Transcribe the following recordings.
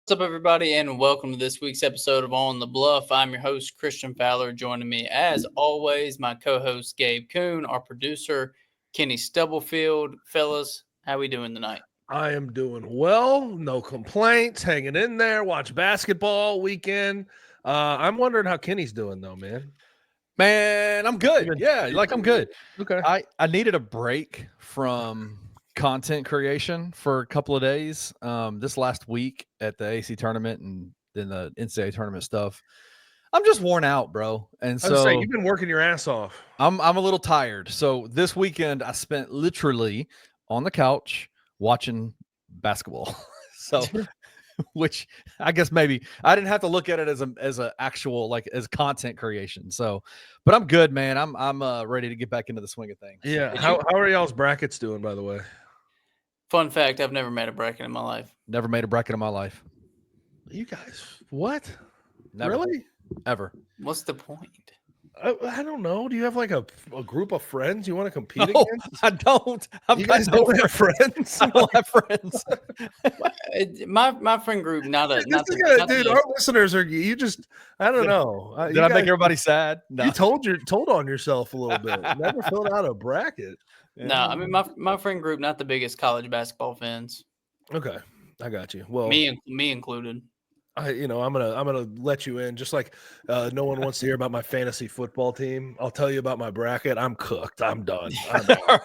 What's up, everybody, and welcome to this week's episode of On the Bluff. I'm your host, Christian Fowler. Joining me, as always, my co-host, Gabe Kuhn, our producer, Kenny Stubblefield. Fellas, how we doing tonight? I am doing well. No complaints. Hanging in there. Watch basketball weekend. I'm wondering how Kenny's doing, though, man. Man, I'm good. Yeah, I'm good. Okay. I needed a break from content creation for a couple of days. This last week at the AC tournament and then the NCAA tournament stuff. I'm just worn out, bro. And I was so saying, you've been working your ass off. I'm a little tired. So this weekend I spent literally on the couch watching basketball. So which I guess maybe I didn't have to look at it as a actual as content creation. So, but I'm good, man. I'm ready to get back into the swing of things. Yeah. How are y'all's brackets doing, by the way? Fun fact, I've never made a bracket in my life. Never made a bracket in my life. You guys, what? Never. Really? Ever. What's the point? I don't know. Do you have like a group of friends you want to compete No, against? I don't. You guys don't have friends? I don't have friends. My friend group, dude. Our listeners are you just. I don't know. Did I make everybody sad? No. You told on yourself a little bit. Never filled out a bracket. Yeah. No, I mean my friend group, not the biggest college basketball fans. Okay, I got you. Well, me included. I'm gonna let you in. Just like no one wants to hear about my fantasy football team. I'll tell you about my bracket. I'm cooked. I'm done.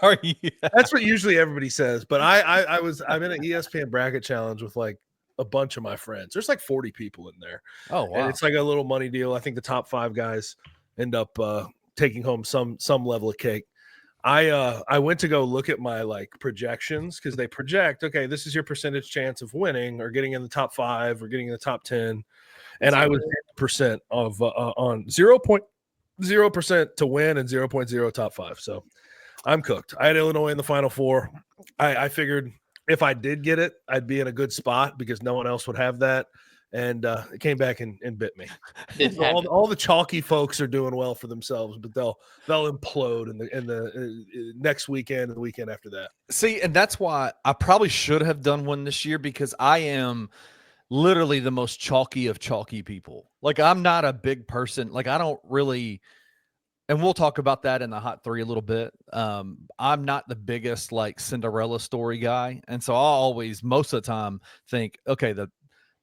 Are you? That's what usually everybody says. But I'm in an ESPN bracket challenge with like a bunch of my friends. There's like 40 people in there. Oh wow! And it's like a little money deal. I think the top 5 guys end up taking home some level of cake. I went to go look at my like projections because they project, okay, this is your percentage chance of winning or getting in the top 5 or getting in the top 10. And I was 10% of on 0.0% to win and 0.0 top 5. So I'm cooked. I had Illinois in the Final Four. I figured if I did get it, I'd be in a good spot because no one else would have that. And it came back and bit me. All the Chalky folks are doing well for themselves, but they'll implode in the next weekend and the weekend after that. See, and that's why I probably should have done one this year because I am literally the most chalky of chalky people. Like I'm not a big person. Like I don't really, and we'll talk about that in the hot 3 a little bit. I'm not the biggest like Cinderella story guy, and so I always most of the time think, okay, the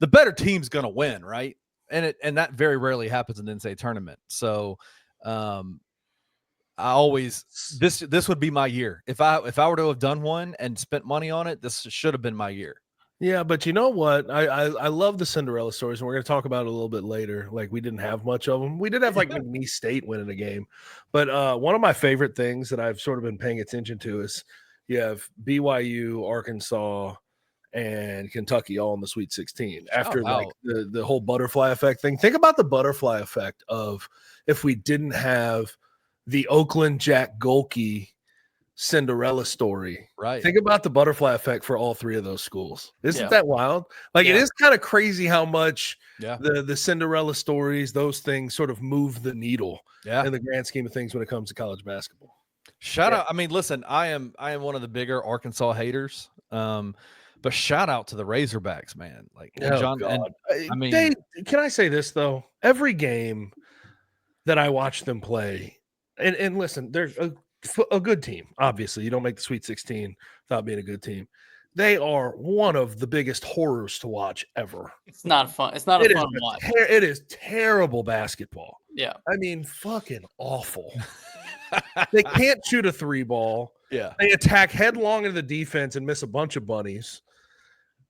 better team's going to win, right? And that very rarely happens in the NCAA tournament. So I always this would be my year. If I were to have done one and spent money on it, this should have been my year. Yeah, but you know what? I love the Cinderella stories, and we're going to talk about it a little bit later. Like we didn't have much of them. We did have like McNeese State winning a game, but one of my favorite things that I've sort of been paying attention to is you have BYU, Arkansas, and Kentucky all in the Sweet 16 after like the whole butterfly effect thing. Think about the butterfly effect of if we didn't have the Oakland Jack Golke Cinderella story. Right. Think about the butterfly effect for all 3 of those schools. Isn't that wild? Like it is kind of crazy how much the Cinderella stories, those things sort of move the needle in the grand scheme of things when it comes to college basketball. Shout out. I mean, listen, I am one of the bigger Arkansas haters. But shout out to the Razorbacks, man. Like John. And, I mean, can I say this though? Every game that I watch them play, and listen, they're a good team. Obviously, you don't make the Sweet 16 without being a good team. They are one of the biggest horrors to watch ever. It's not fun. It's not a fun watch. It is terrible basketball. Yeah, I mean, fucking awful. They can't shoot a 3 ball. Yeah, they attack headlong into the defense and miss a bunch of bunnies.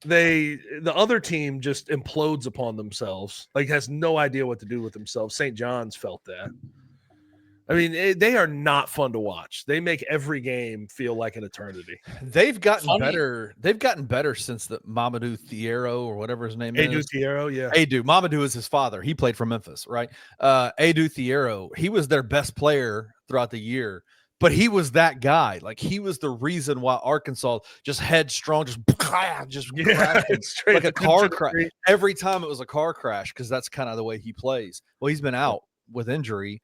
The other team just implodes upon themselves, like has no idea what to do with themselves. St. John's felt that. I mean, they are not fun to watch. They make every game feel like an eternity. They've gotten better. They've gotten better since the Mamadou Thiero or whatever his name is. Adou Thiero, yeah. Mamadou is his father. He played for Memphis, right? Adou Thiero, he was their best player throughout the year. But he was that guy. Like he was the reason why Arkansas just headstrong, just like a car crash. Every time it was a car crash because that's kind of the way he plays. Well, he's been out with injury,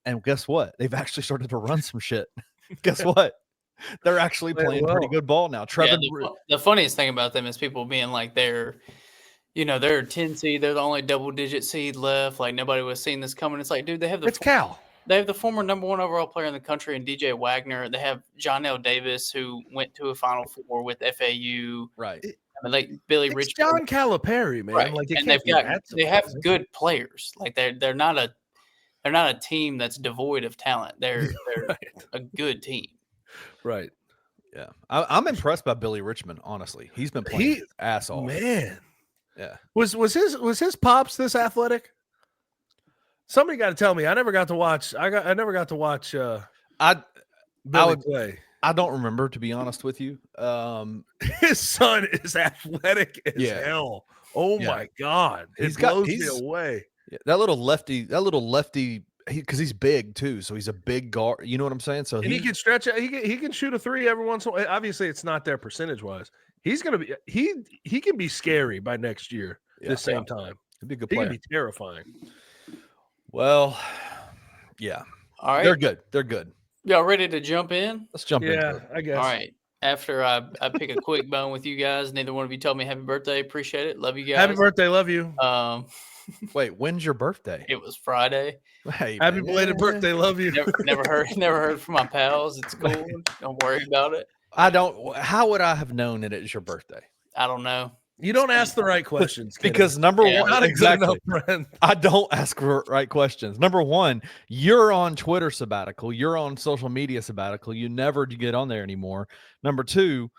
and guess what? They've actually started to run some shit. Guess what? They're actually playing pretty good ball now. Trevor. The funniest thing about them is people being like they're they're a 10 seed. They're the only double-digit seed left. Like, nobody was seeing this coming. It's like, dude, It's Cal. They have the former number 1 overall player in the country and DJ Wagner. They have John L. Davis, who went to a Final Four with FAU. Right. I mean, like Billy It's Richmond. John Calipari, man. Right. Like, And they have good players. Like, they're not a team that's devoid of talent. They're Right. a good team. Right. Yeah. I'm impressed by Billy Richmond, honestly. He's been playing his ass off. Man. Yeah. Was his pops this athletic? Somebody got to tell me. I never got to watch. I never got to watch. Billy play. I don't remember, to be honest with you. His son is athletic as hell. Oh my God, it blows me away. Yeah, that little lefty, because he's big too. So he's a big guard. You know what I'm saying? So he can stretch it. He can shoot a 3 every once in a while. Obviously, it's not there percentage wise. He's gonna be. He can be scary by next year. At the same time, he'd be a good he player. can be terrifying. Well, yeah. All right. They're good. Y'all ready to jump in? Let's jump in. Yeah, I guess. All right. After I pick a quick bone with you guys, neither one of you told me happy birthday. Appreciate it. Love you guys. Happy birthday. Love you. Wait, when's your birthday? It was Friday. Hey, happy belated birthday. Love you. Never heard from my pals. It's cool. Don't worry about it. How would I have known that it's your birthday? I don't know. You don't ask the right questions because number one, not exactly. Friend. I don't ask the right questions. Number one, you're on Twitter sabbatical. You're on social media sabbatical. You never get on there anymore. Number two,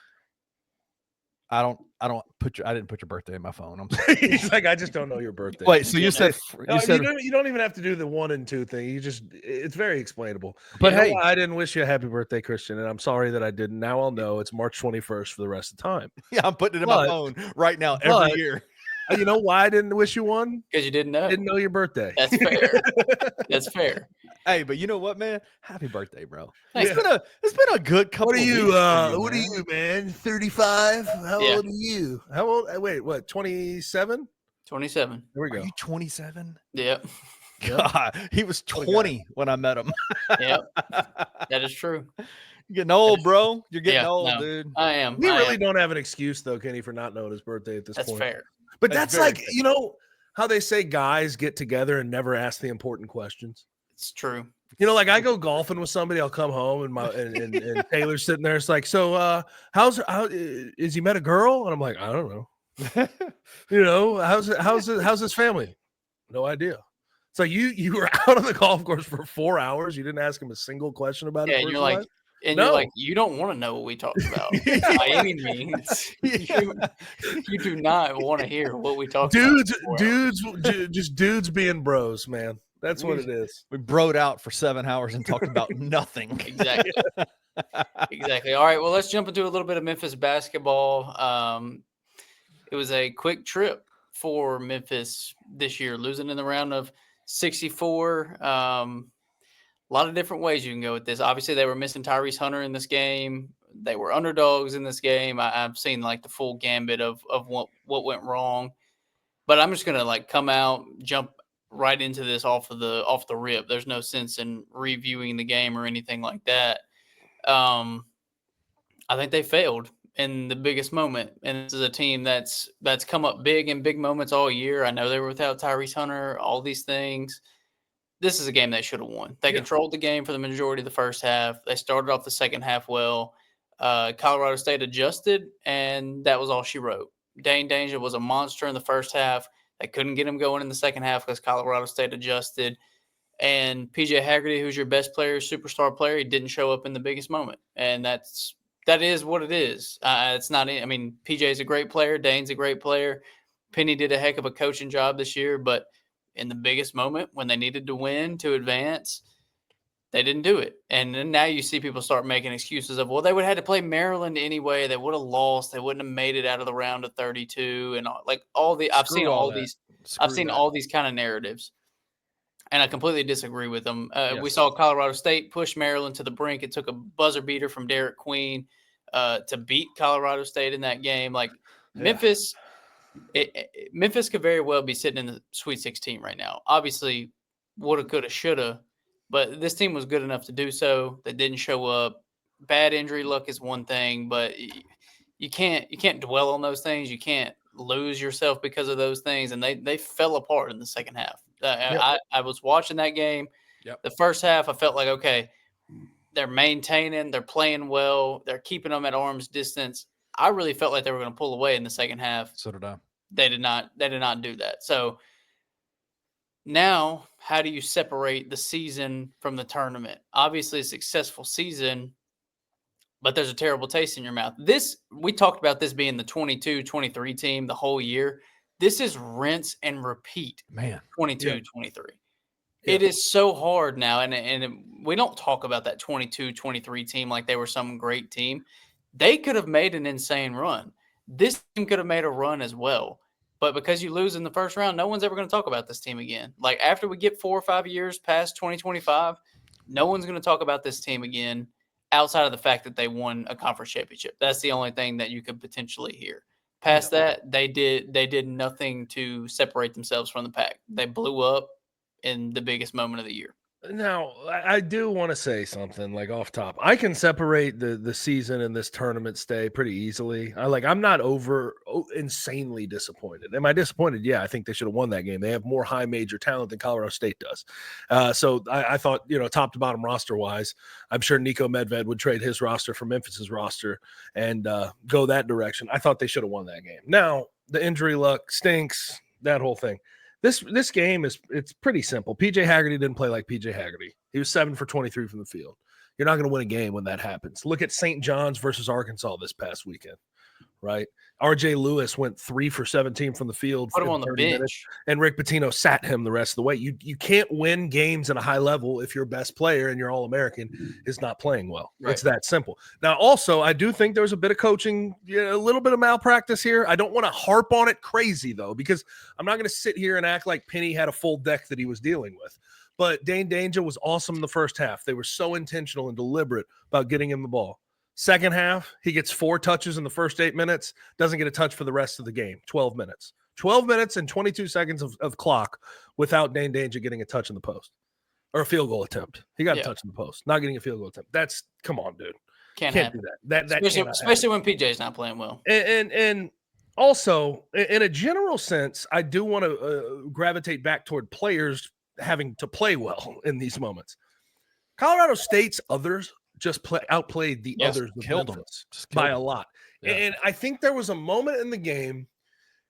I didn't put your birthday in my phone. He's like, I just don't know your birthday. Wait, so you said you don't even have to do the 1 and 2 thing. It's very explainable. But hey, I didn't wish you a happy birthday, Christian, and I'm sorry that I didn't. Now I'll know it's March 21st for the rest of the time. Yeah, I'm putting it in my phone right now every year. You know why I didn't wish you one? Because you didn't know. Didn't know your birthday. That's fair. That's fair. Hey, but you know what, man? Happy birthday, bro. Thanks. It's been a good couple. What are you? What are you, man? 35? How old are you? How old? Wait, what? 27? 27. There we go. Are you 27? Yep. God, he was 20 when I met him. Yep. That is true. You're getting old, bro. You're getting old, dude. I am. We really don't have an excuse, though, Kenny, for not knowing his birthday at this point. That's fair. But that's like, you know how they say guys get together and never ask the important questions? It's true. You know, like I go golfing with somebody, I'll come home and Taylor's sitting there. It's like, so is he met a girl? And I'm like, I don't know. You know, how's his family? No idea. It's like you were out on the golf course for 4 hours. You didn't ask him a single question about it. Yeah, and you're like, you're like, you don't want to know what we talked about by any means. You do not want to hear what we talked about. Dudes being bros, man. That's what it is. We broed out for 7 hours and talked about nothing. Exactly. Exactly. All right. Well, let's jump into a little bit of Memphis basketball. It was a quick trip for Memphis this year, losing in the round of 64. A lot of different ways you can go with this. Obviously, they were missing Tyrese Hunter in this game. They were underdogs in this game. I've seen like the full gambit of what went wrong. But I'm just gonna come out, jump right into this off the rip. There's no sense in reviewing the game or anything like that. I think they failed in the biggest moment, and this is a team that's come up big in big moments all year. I know they were without Tyrese Hunter, all these things. This is a game they should have won. They controlled the game for the majority of the first half. They started off the second half well. Colorado State adjusted, and that was all she wrote. Dane Danger was a monster in the first half. They couldn't get him going in the second half because Colorado State adjusted. And PJ Haggerty, who's your best player, superstar player, he didn't show up in the biggest moment. And that is what it is. It's not – I mean, PJ's a great player. Dane's a great player. Penny did a heck of a coaching job this year, but – in the biggest moment when they needed to win to advance, they didn't do it. And then now you see people start making excuses of, well, they would have had to play Maryland anyway. They would have lost. They wouldn't have made it out of the round of 32 and I've seen all these kind of narratives, and I completely disagree with them. We saw Colorado State push Maryland to the brink. It took a buzzer beater from Derek Queen to beat Colorado State in that game. Memphis – Memphis could very well be sitting in the Sweet 16 right now. Obviously, woulda, coulda, shoulda, but this team was good enough to do so. They didn't show up. Bad injury luck is one thing, but you can't dwell on those things. You can't lose yourself because of those things, and they fell apart in the second half. Yep. I was watching that game. Yep. The first half, I felt like, okay, they're maintaining, they're playing well, they're keeping them at arm's distance. I really felt like they were going to pull away in the second half. So did I. They did not do that. So now, how do you separate the season from the tournament? Obviously, a successful season, but there's a terrible taste in your mouth. We talked about this being the 22-23 team the whole year. This is rinse and repeat. Man. 22-23. Yeah. It is so hard now, and we don't talk about that 22-23 team like they were some great team. They could have made an insane run. This team could have made a run as well. But because you lose in the first round, no one's ever going to talk about this team again. Like, after we get 4 or 5 years past 2025, no one's going to talk about this team again outside of the fact that they won a conference championship. That's the only thing that you could potentially hear. Past that, they did nothing to separate themselves from the pack. They blew up in the biggest moment of the year. Now, I do want to say something like off top. I can separate the season and this tournament stay pretty easily. I'm not insanely disappointed. Am I disappointed? Yeah, I think they should have won that game. They have more high major talent than Colorado State does. So I thought, top to bottom roster wise, I'm sure Nico Medved would trade his roster for Memphis's roster and go that direction. I thought they should have won that game. Now, the injury luck stinks, that whole thing. This game it's pretty simple. PJ Haggerty didn't play like PJ Haggerty. He was 7 for 23 from the field. You're not going to win a game when that happens. Look at St. John's versus Arkansas this past weekend, right? RJ Lewis went 3 for 17 from the field. Put him on the bench. Minutes, and Rick Pitino sat him the rest of the way. You can't win games at a high level if your best player and your All-American is not playing well. Right. It's that simple. Now, also, I do think there was a bit of coaching, a little bit of malpractice here. I don't want to harp on it crazy, though, because I'm not going to sit here and act like Penny had a full deck that he was dealing with. But Dane Danger was awesome in the first half. They were so intentional and deliberate about getting him the ball. Second half, he gets 4 touches in the first 8 minutes, doesn't get a touch for the rest of the game, 12 minutes. 12 minutes and 22 seconds of clock without Dane Danger getting a touch in the post or a field goal attempt. He got a touch in the post, not getting a field goal attempt. Come on, dude. Can't do that. That especially when PJ's not playing well. And also, in a general sense, I do want to gravitate back toward players having to play well in these moments. Colorado State's others just outplayed the others killed them by a lot. Yeah. And I think there was a moment in the game,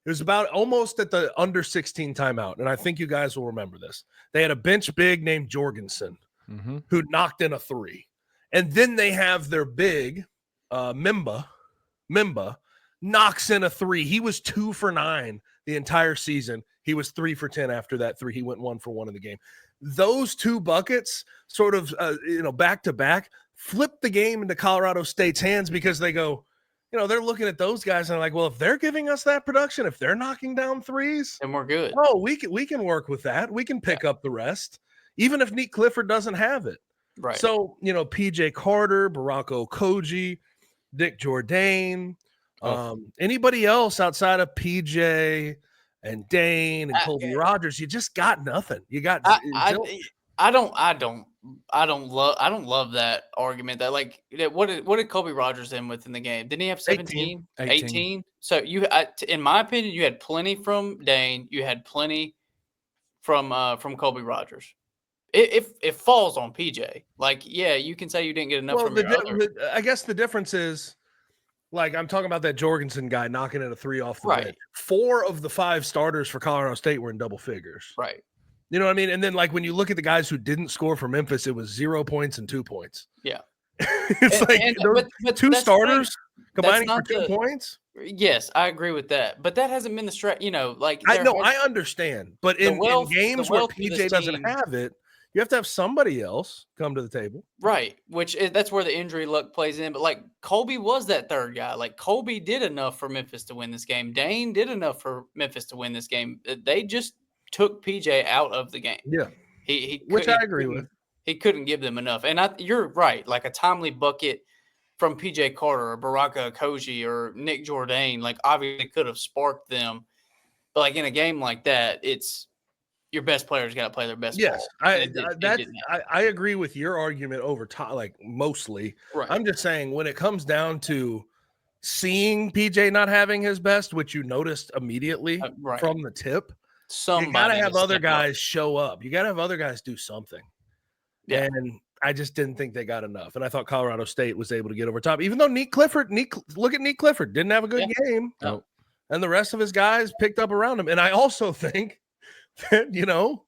it was about almost at the under 16 timeout, and I think you guys will remember this. They had a bench big named Jorgensen who knocked in a 3. And then they have their big, Mimba, knocks in a 3. He was 2 for 9 the entire season. He was 3 for 10 after that 3. He went 1 for 1 in the game. Those 2 buckets sort of, back to back, flip the game into Colorado State's hands because they go, they're looking at those guys and they're like, well, if they're giving us that production, if they're knocking down threes, then we're good. Oh, we can work with that. We can pick up the rest, even if Nick Clifford doesn't have it. Right. So, PJ Carter, Barako Koji, Dick Jourdain, anybody else outside of PJ and Dane and Colby Rogers, you just got nothing. You got I don't love that argument that what did Colby Rogers end with in the game? Didn't he have 17? 18? So in my opinion, you had plenty from Dane, you had plenty from Colby Rogers. It falls on PJ. You can say you didn't get enough from your other. I guess the difference is, I'm talking about that Jorgensen guy knocking in a 3 off the bench. 4 of the 5 starters for Colorado State were in double figures. Right. You know what I mean? And then, when you look at the guys who didn't score for Memphis, it was 0 points and 2 points. Yeah. It's but 2 starters combining for 2 points? Yes, I agree with that. But that hasn't been the strategy, I understand. But in games where PJ doesn't have it, you have to have somebody else come to the table. Right, that's where the injury luck plays in. But, Colby was that third guy. Colby did enough for Memphis to win this game. Dane did enough for Memphis to win this game. They just took PJ out of the game. Yeah, which I agree with. He couldn't give them enough. And you're right. A timely bucket from PJ Carter or Baraka Koji or Nick Jourdain, obviously could have sparked them. But, in a game like that, it's – your best players got to play their best ball. I agree with your argument over time, mostly. Right. I'm just saying when it comes down to seeing PJ not having his best, which you noticed immediately right. from the tip. Somebody you got to have other guys up. show up. You got to have other guys do something. Yeah. And I just didn't think they got enough. And I thought Colorado State was able to get over top, even though Nick Clifford, look at Nick Clifford, didn't have a good game. No. And the rest of his guys picked up around him. And I also think that,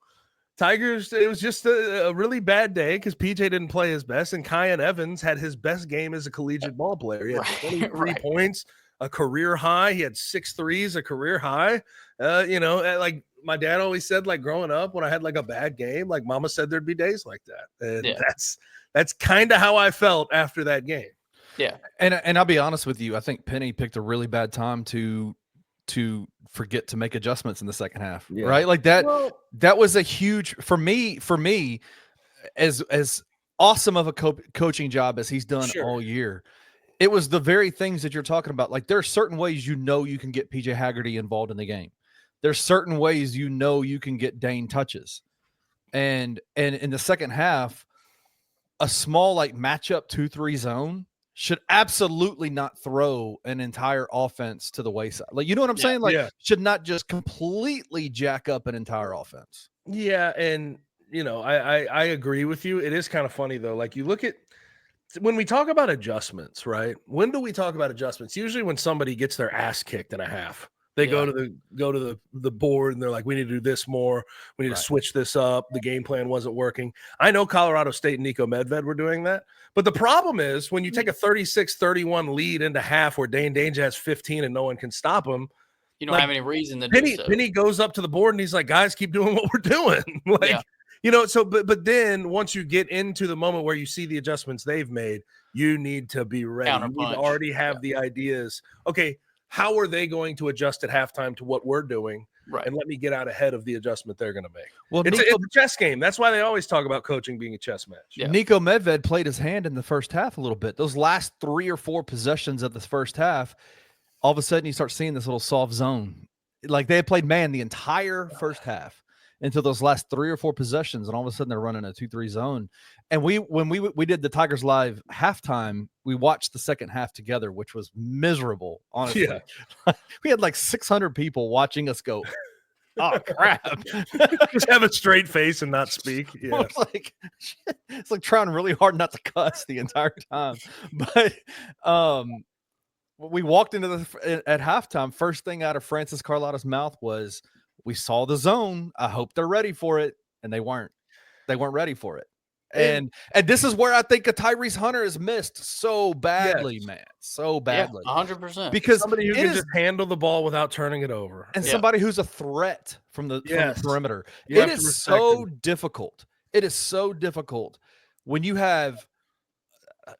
Tigers, it was just a really bad day because PJ didn't play his best. And Kyan Evans had his best game as a collegiate ball player. He had 23 points, a career high. He had 6 threes, a career high. Like my dad always said, like growing up, when I had like a bad game, like mama said there'd be days like that. And that's kind of how I felt after that game. Yeah. And I'll be honest with you, I think Penny picked a really bad time to forget to make adjustments in the second half, right? Like that, that was a huge, for me, as awesome of a coaching job as he's done all year. It was the very things that you're talking about. Like there are certain ways, you can get PJ Haggerty involved in the game. There's certain ways, you can get Dane touches. And in the second half, a small like matchup 2-3 zone should absolutely not throw an entire offense to the wayside. Like, you know what I'm saying? Like, should not just completely jack up an entire offense. Yeah, and I agree with you. It is kind of funny though. Like you look at when we talk about adjustments, right? When do we talk about adjustments? Usually when somebody gets their ass kicked in a half. They go to the board and they're like, we need to do this more. We need to switch this up. The game plan wasn't working. I know Colorado State and Nico Medved were doing that. But the problem is when you take a 36-31 lead into half where Dane Danger has 15 and no one can stop him, you don't have any reason to do so. Penny goes up to the board and he's like, guys, keep doing what we're doing. But then once you get into the moment where you see the adjustments they've made, you need to be ready. You need to already have the ideas. Okay, how are they going to adjust at halftime to what we're doing? Right. And let me get out ahead of the adjustment they're going to make. Well, it's a chess game. That's why they always talk about coaching being a chess match. Yeah. Nico Medved played his hand in the first half a little bit. Those last 3 or 4 possessions of the first half, all of a sudden you start seeing this little soft zone. Like they had played man the entire first half until those last 3 or 4 possessions, and all of a sudden they're running a 2-3 zone. And when we did the Tigers Live halftime, we watched the second half together, which was miserable, honestly. Yeah. We had like 600 people watching us go, oh crap. Just have a straight face and not speak. Yeah. It's like trying really hard not to cuss the entire time. But we walked into at halftime, first thing out of Francis Carlotta's mouth was, we saw the zone. I hope they're ready for it. And they weren't. They weren't ready for it. And this is where I think a Tyrese Hunter is missed so badly, man. So badly. 100%. Because somebody who can just handle the ball without turning it over. And somebody who's a threat from the perimeter. It is so difficult. It is so difficult when you have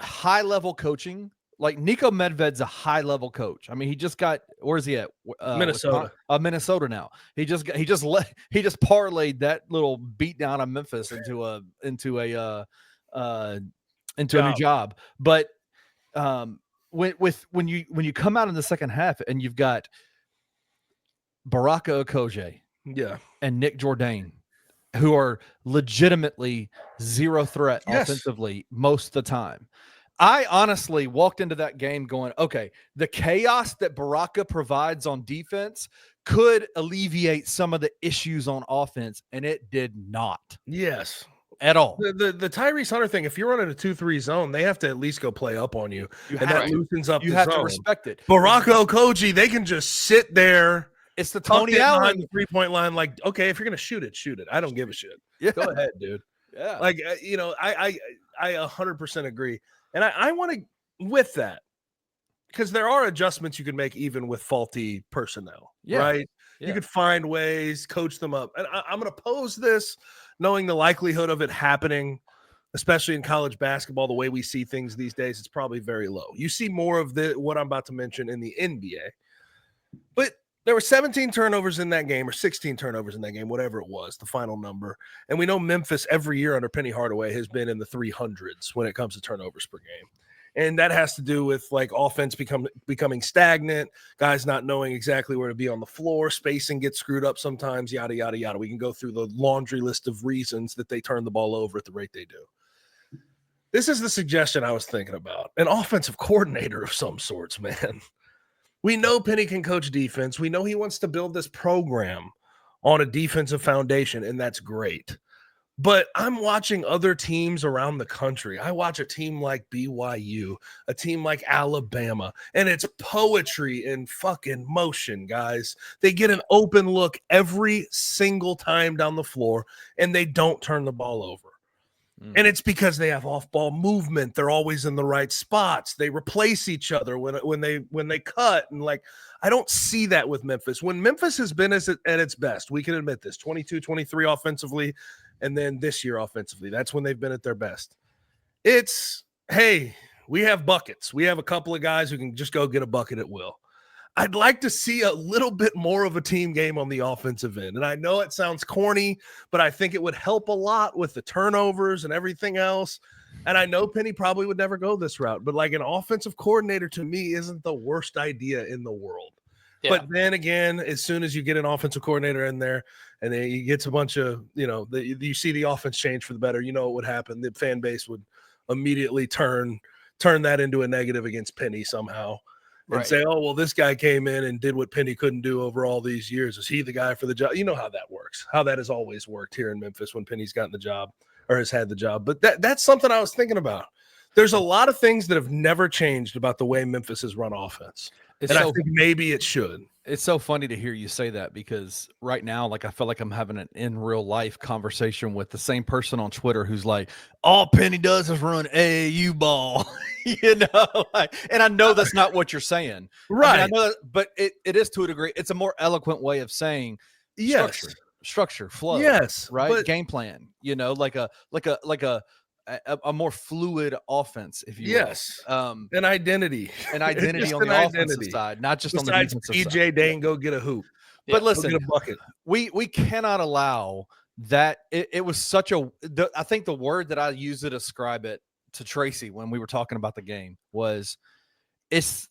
high-level coaching. Like Nico Medved's a high-level coach. I mean, he just got, where's he at? Minnesota. Minnesota now. He just parlayed that little beat down on Memphis into a new job. But when you come out in the second half and you've got Baraka Okoje, and Nick Jourdain, who are legitimately zero threat offensively most of the time. I honestly walked into that game going, okay, the chaos that Baraka provides on defense could alleviate some of the issues on offense, and it did not. Yes. At all. The Tyrese Hunter thing, if you're running a 2-3 zone, they have to at least go play up on you. That loosens up the zone. You have to respect it. Baraka Okoje, they can just sit there. It's the Tony Allen the 3-point line. Like, okay, if you're going to shoot it, shoot it. I don't give a shit. Yeah. Go ahead, dude. Yeah. Like, I 100% agree. And I want to, with that, because there are adjustments you can make even with faulty personnel, right? Yeah. You could find ways, coach them up. And I'm going to pose this knowing the likelihood of it happening, especially in college basketball, the way we see things these days, it's probably very low. You see more of what I'm about to mention in the NBA. But there were 17 turnovers in that game, or 16 turnovers in that game, whatever it was, the final number. And we know Memphis every year under Penny Hardaway has been in the 300s when it comes to turnovers per game. And that has to do with like offense becoming stagnant, guys not knowing exactly where to be on the floor, spacing gets screwed up sometimes, yada, yada, yada. We can go through the laundry list of reasons that they turn the ball over at the rate they do. This is the suggestion I was thinking about. An offensive coordinator of some sorts, man. We know Penny can coach defense. We know he wants to build this program on a defensive foundation, and that's great. But I'm watching other teams around the country. I watch a team like BYU, a team like Alabama, and it's poetry in fucking motion, guys. They get an open look every single time down the floor, and they don't turn the ball over. And it's because they have off-ball movement. They're always in the right spots. They replace each other when they cut. And like, I don't see that with Memphis. When Memphis has been at its best, we can admit this, 22, 23 offensively, and then this year offensively, that's when they've been at their best. It's, hey, we have buckets. We have a couple of guys who can just go get a bucket at will. I'd like to see a little bit more of a team game on the offensive end. And I know it sounds corny, but I think it would help a lot with the turnovers and everything else. And I know Penny probably would never go this route, but like an offensive coordinator to me isn't the worst idea in the world. Yeah. But then again, as soon as you get an offensive coordinator in there and then he gets a bunch of, you see the offense change for the better, what would happen. The fan base would immediately turn that into a negative against Penny somehow. And say, oh, well, this guy came in and did what Penny couldn't do over all these years. Is he the guy for the job? You know how that works, how that has always worked here in Memphis when Penny's gotten the job or has had the job. But that's something I was thinking about. There's a lot of things that have never changed about the way Memphis has run offense. I think maybe it should. It's so funny to hear you say that because right now, like, I feel like I'm having an in real life conversation with the same person on Twitter who's like, all Penny does is run AAU ball, and I know that's not what you're saying. Right. I know that, but it is to a degree. It's a more eloquent way of saying structure, flow. Yes. Right. Game plan, like a more fluid offense, if you will. An identity. An identity on the offensive side, not just on the defensive side. EJ Dane go get a hoop. But listen, go get a bucket. We cannot allow that. It was such I think the word that I used to describe it to Tracy when we were talking about the game was,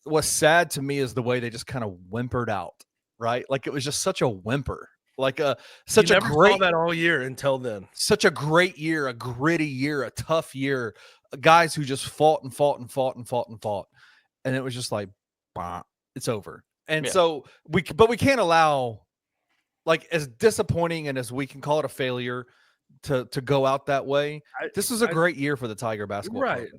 what's sad to me is the way they just kind of whimpered out, right? Like it was just such a whimper. Like such a great saw that all year until then. Such a great year, a gritty year, a tough year. Guys who just fought and fought and fought and fought and fought, and it was just like, bah, it's over. And so we can't allow, like, as disappointing and as we can call it a failure, to go out that way. This was a great year for the Tiger basketball program.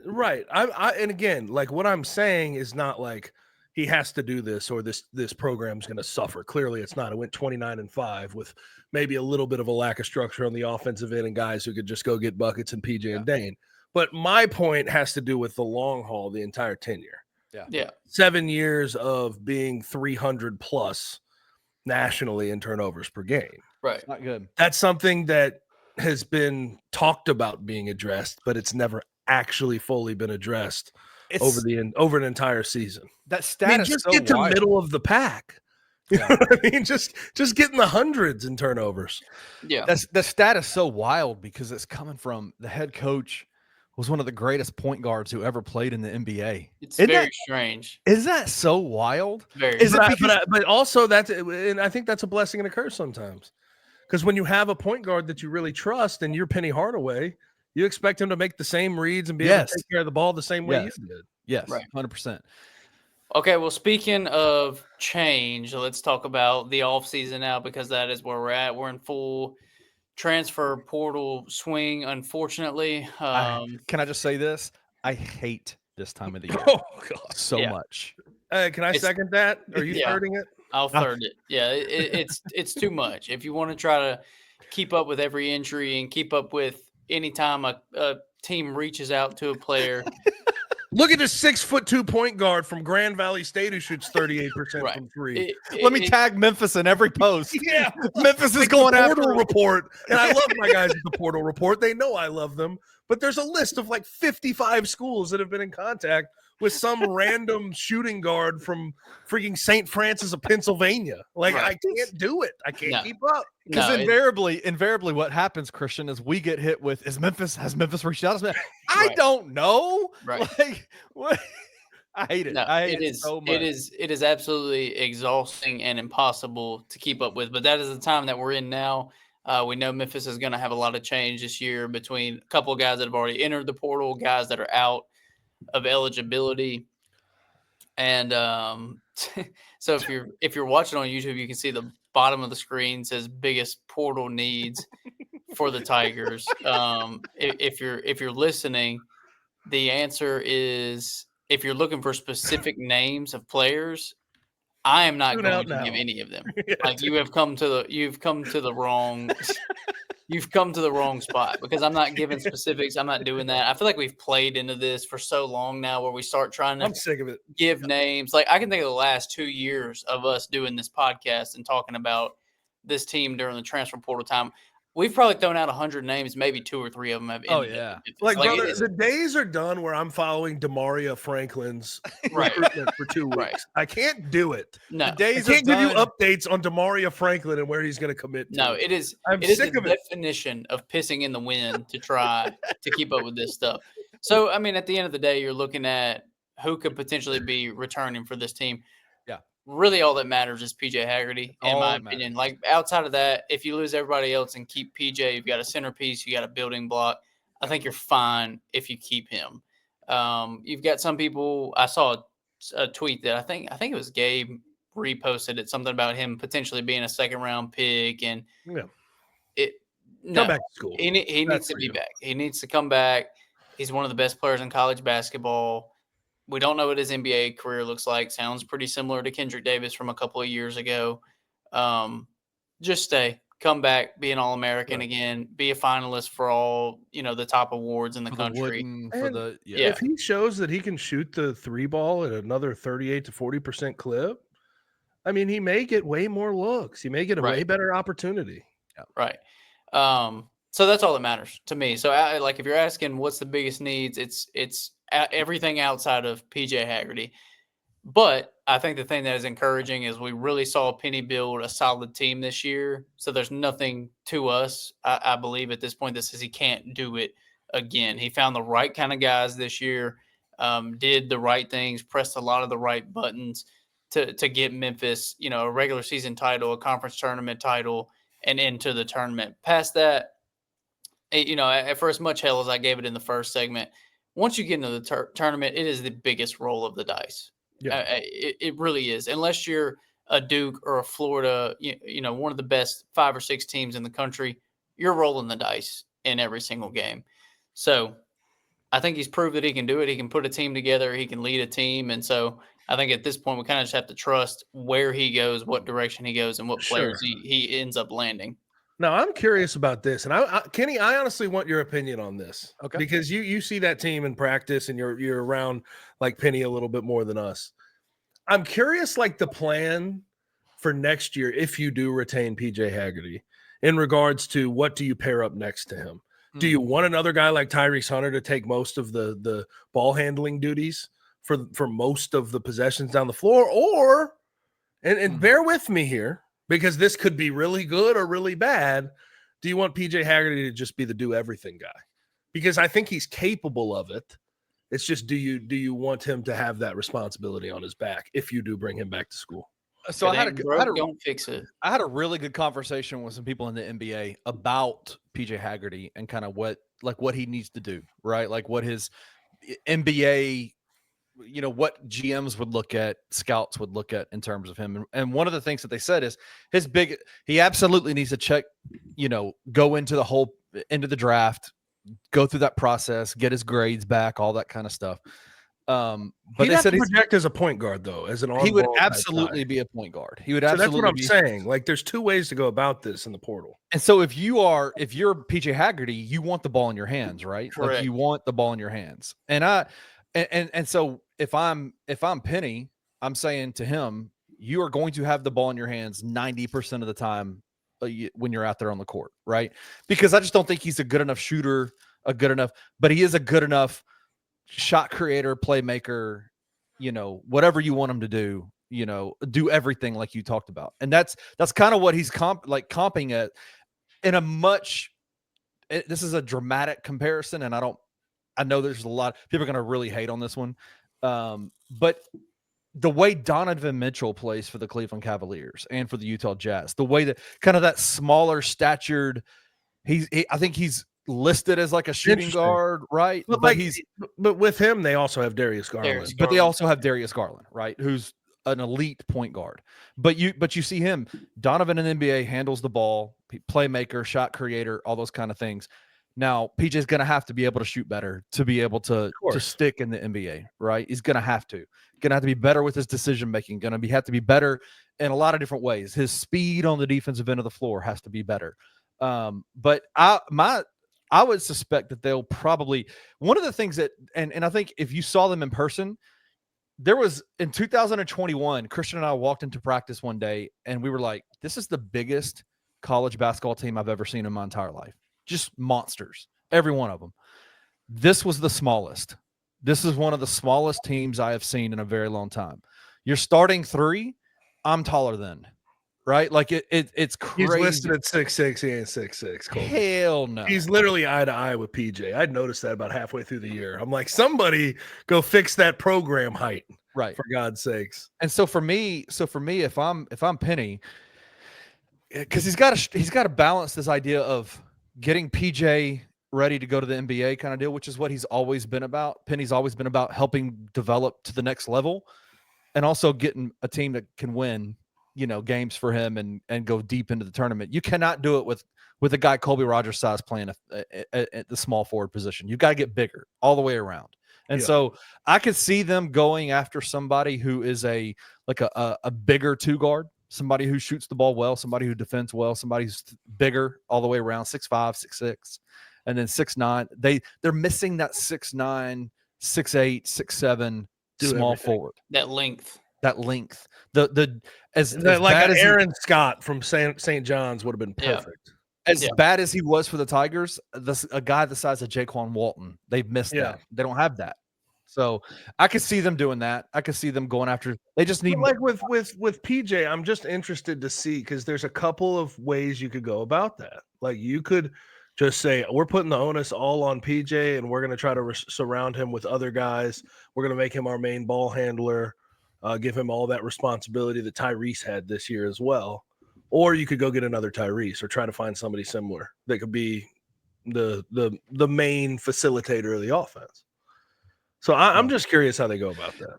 Right. And again, like what I'm saying is not like he has to do this or this program's going to suffer. Clearly it's not. It went 29-5 with maybe a little bit of a lack of structure on the offensive end and guys who could just go get buckets and PJ and Dane. But my point has to do with the long haul, the entire tenure. Yeah. 7 years of being 300 plus nationally in turnovers per game. Right. Not good. That's something that has been talked about being addressed, but it's never actually fully been addressed over an entire season. That stat just get to middle of the pack. You know what I mean? Just get in the hundreds in turnovers. Yeah. The stat is so wild because it's coming from the head coach was one of the greatest point guards who ever played in the NBA. It's very strange. Is that so wild? Very. But also and I think that's a blessing and a curse sometimes. Because when you have a point guard that you really trust and you're Penny Hardaway, you expect him to make the same reads and be able to take care of the ball the same way you did. Yes, right. 100%. Okay, well, speaking of change, let's talk about the offseason now because that is where we're at. We're in full transfer portal swing, unfortunately. Can I just say this? I hate this time of the year so much. Can I second that? Are you thirding it? I'll third it. Yeah, it's too much. If you want to try to keep up with every injury and keep up with any time a team reaches out to a player. Look at this 6'2" point guard from Grand Valley State who shoots 38% from three. Let me tag Memphis in every post. Yeah, Memphis is going after Portal Report, and I love my guys at the Portal Report. They know I love them, but there's a list of like 55 schools that have been in contact with some random shooting guard from freaking St. Francis of Pennsylvania. Like I can't do it. I can't keep up. Because invariably what happens, Christian, is we get hit with, has Memphis reached out? I don't know. Right. Like, what? I hate it. No, I hate it so much. It is absolutely exhausting and impossible to keep up with. But that is the time that we're in now. We know Memphis is going to have a lot of change this year between a couple of guys that have already entered the portal, guys that are out of eligibility. And so if you're watching on YouTube, you can see the bottom of the screen says biggest portal needs for the Tigers. If you're listening, the answer is if you're looking for specific names of players, I am not Tune going out to now. give any of them. Yeah, Like you've come to the wrong you've come to the wrong spot because I'm not giving specifics. I'm not doing that. I feel like we've played into this for so long now where we start trying to I'm sick of it. give names. Like I can think of the last 2 years of us doing this podcast and talking about this team during the transfer portal time. We've probably thrown out 100 names, maybe 2 or 3 of them have ended. Oh, yeah. Like brother, it is, the days are done where I'm following Demaria Franklin's Right. recruitment for 2 weeks. Right. I can't do it. no, The I days can't are give you done. updates on Demaria Franklin and where he's going to commit to. no, it is. I'm It is sick the of it. definition of pissing in the wind to try to keep up with this stuff. So, I mean, at the end of the day, you're looking at who could potentially be returning for this team. Yeah. Really, all that matters is PJ Haggerty, in All my that opinion. Like outside of that, if you lose everybody else and keep PJ, you've got a centerpiece, you got a building block. I think you're fine if you keep him. You've got some people. I saw a tweet that I think it was Gabe reposted it, something about him potentially being a second round pick, and Yeah. it Come no, back to school. he needs That's to for be you. back. He needs to come back. He's one of the best players in college basketball. We don't know what his NBA career looks like. Sounds pretty similar to Kendrick Davis from a couple of years ago. Just stay, come back, be an All-American Right. again, be a finalist for all the top awards in the For country. And Yeah. If he shows that he can shoot the 3 ball at another 38 to 40% clip, I mean, he may get way more looks. He may get a way Right. better opportunity. Right. So that's all that matters to me. So like if you're asking what's the biggest needs, it's everything outside of PJ Haggerty. But I think the thing that is encouraging is we really saw Penny build a solid team this year. So there's nothing to us, I believe, at this point that says he can't do it again. He found the right kind of guys this year, did the right things, pressed a lot of the right buttons to get Memphis, a regular season title, a conference tournament title, and into the tournament. Past that, for as much hell as I gave it in the first segment, once you get into the tournament, it is the biggest roll of the dice. Yeah. It really is. Unless you're a Duke or a Florida, one of the best 5 or 6 teams in the country, you're rolling the dice in every single game. So I think he's proved that he can do it. He can put a team together. He can lead a team. And so I think at this point, we kind of just have to trust where he goes, what direction he goes, and what players he ends up landing. Now, I'm curious about this, and Kenny, I honestly want your opinion on this, Okay. because you see that team in practice, and you're around like Penny a little bit more than us. I'm curious, like the plan for next year, if you do retain PJ Haggerty, in regards to what do you pair up next to him? Do you want another guy like Tyrese Hunter to take most of the ball handling duties for most of the possessions down the floor, or and bear with me here, because this could be really good or really bad. Do you want PJ Haggerty to just be the do everything guy? Because I think he's capable of it. It's just, do you want him to have that responsibility on his back if you do bring him back to school? So Don't fix it. I had a really good conversation with some people in the NBA about PJ Haggerty and kind of what he needs to do, right? Like what his NBA, what GMs would look at, scouts would look at in terms of him. And one of the things that they said is he absolutely needs to check, go into the draft, go through that process, get his grades back, all that kind of stuff. But they said he's project as a point guard, though, as an he would on-ball type absolutely guy. be a point guard. He would So absolutely. that's what I'm saying. Like, there's 2 ways to go about this in the portal. And so if you're PJ Haggerty, you want the ball in your hands, right? Correct. Like you want the ball in your hands. And so if I'm Penny, I'm saying to him, you are going to have the ball in your hands 90% of the time when you're out there on the court, right? Because I just don't think he's a good enough shooter, but he is a good enough shot creator, playmaker, whatever you want him to do, do everything like you talked about. And that's kind of what he's comping at in a much, this is a dramatic comparison. And I know there's a lot, people are going to really hate on this one. But the way Donovan Mitchell plays for the Cleveland Cavaliers and for the Utah Jazz, the way that kind of that smaller statured, I think he's listed as like a shooting guard, right? But with him, they also have Darius Garland. But they also have Darius Garland, right? Who's an elite point guard. But you see him, Donovan in the NBA handles the ball, playmaker, shot creator, all those kind of things. Now, PJ's going to have to be able to shoot better to be able to stick in the NBA, right? He's going to have to be better with his decision making, have to be better in a lot of different ways. His speed on the defensive end of the floor has to be better. But I would suspect that they'll probably, one of the things that, and I think if you saw them in person, there was in 2021, Christian and I walked into practice one day and we were like, this is the biggest college basketball team I've ever seen in my entire life. Just monsters, every one of them. This was the smallest. This is one of the smallest teams I have seen in a very long time. You're starting three, I'm taller than, right? Like it's crazy. He's listed at 6'6". He ain't 6'6". Hell no. He's literally eye to eye with PJ. I'd noticed that about halfway through the year. I'm like, somebody go fix that program height, right? For God's sakes. And so for me, if I'm Penny, because he's got to balance this idea of getting PJ ready to go to the NBA kind of deal, which is what he's always been about. Penny's always been about helping develop to the next level, and also getting a team that can win, games for him and go deep into the tournament. You cannot do it with a guy Colby Rogers size playing at the small forward position. You've got to get bigger all the way around. And so I could see them going after somebody who is a bigger two guard, somebody who shoots the ball well, somebody who defends well, somebody who's bigger all the way around, 6'5", 6'6", and then 6'9". They're missing that 6'9", 6'8", 6'7" small forward. That length. As bad as Aaron Scott from St. John's would have been perfect. As bad as he was for the Tigers, a guy the size of Jaquan Walton, they've missed that. They don't have that. So I could see them doing that. I could see them going after. They just need with PJ. I'm just interested to see, because there's a couple of ways you could go about that. Like, you could just say, we're putting the onus all on PJ, and we're going to try to surround him with other guys. We're going to make him our main ball handler, give him all that responsibility that Tyrese had this year as well. Or you could go get another Tyrese, or try to find somebody similar that could be the main facilitator of the offense. So I'm just curious how they go about that.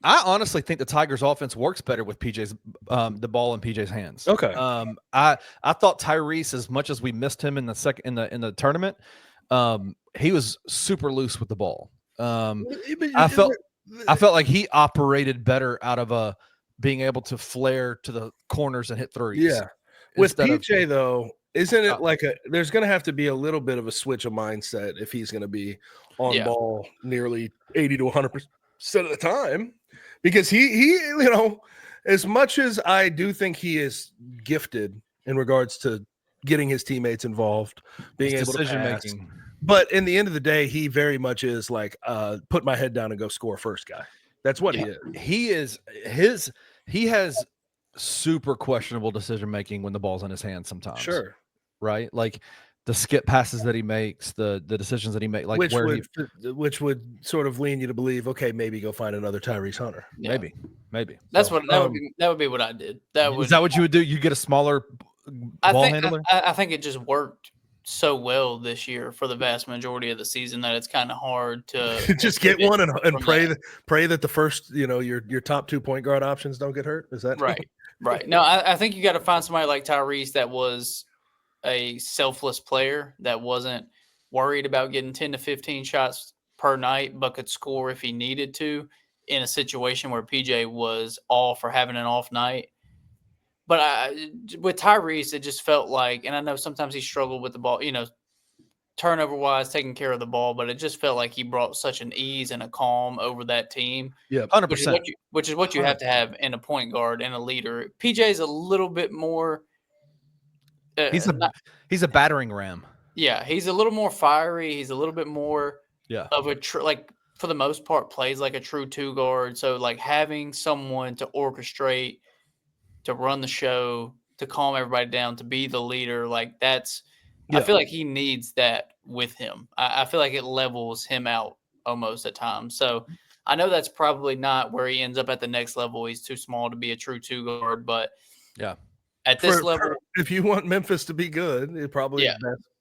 I honestly think the Tigers' offense works better with PJ's the ball in PJ's hands. Okay. I thought Tyrese, as much as we missed him in the tournament, he was super loose with the ball. I felt like he operated better out of being able to flare to the corners and hit threes. Yeah. With PJ though, isn't it there's going to have to be a little bit of a switch of mindset if he's going to be on ball nearly 80 to 100% of the time, because he as much as I do think he is gifted in regards to getting his teammates involved, being able to pass, but in the end of the day, he very much is like put my head down and go score first guy. That's what he is. He has super questionable decision making when the ball's in his hands sometimes. Sure. Right? Like the skip passes that he makes, the decisions that he makes, like which would sort of lean you to believe, okay, maybe go find another Tyrese Hunter. Yeah. Maybe. That would be what I did. Is that what you would do? You get a smaller ball handler? I think it just worked so well this year for the vast majority of the season that it's kind of hard to just get one and pray that the first, your top 2 point guard options don't get hurt. Is that right? No, I think you got to find somebody like Tyrese that was a selfless player, that wasn't worried about getting 10 to 15 shots per night, but could score if he needed to in a situation where PJ was off or having an off night. But with Tyrese, it just felt like, and I know sometimes he struggled with the ball, turnover wise, taking care of the ball, but it just felt like he brought such an ease and a calm over that team. Yeah, 100%. Which is what you have to have in a point guard and a leader. PJ's a little bit more. He's a battering ram. Yeah, he's a little more fiery. He's a little bit more of a for the most part, plays like a true two guard. So like having someone to orchestrate, to run the show, to calm everybody down, to be the leader, like that's. I feel like he needs that with him. I feel like it levels him out almost at times. So I know that's probably not where he ends up at the next level. He's too small to be a true two guard, but Yeah. at this level, if you want Memphis to be good, it probably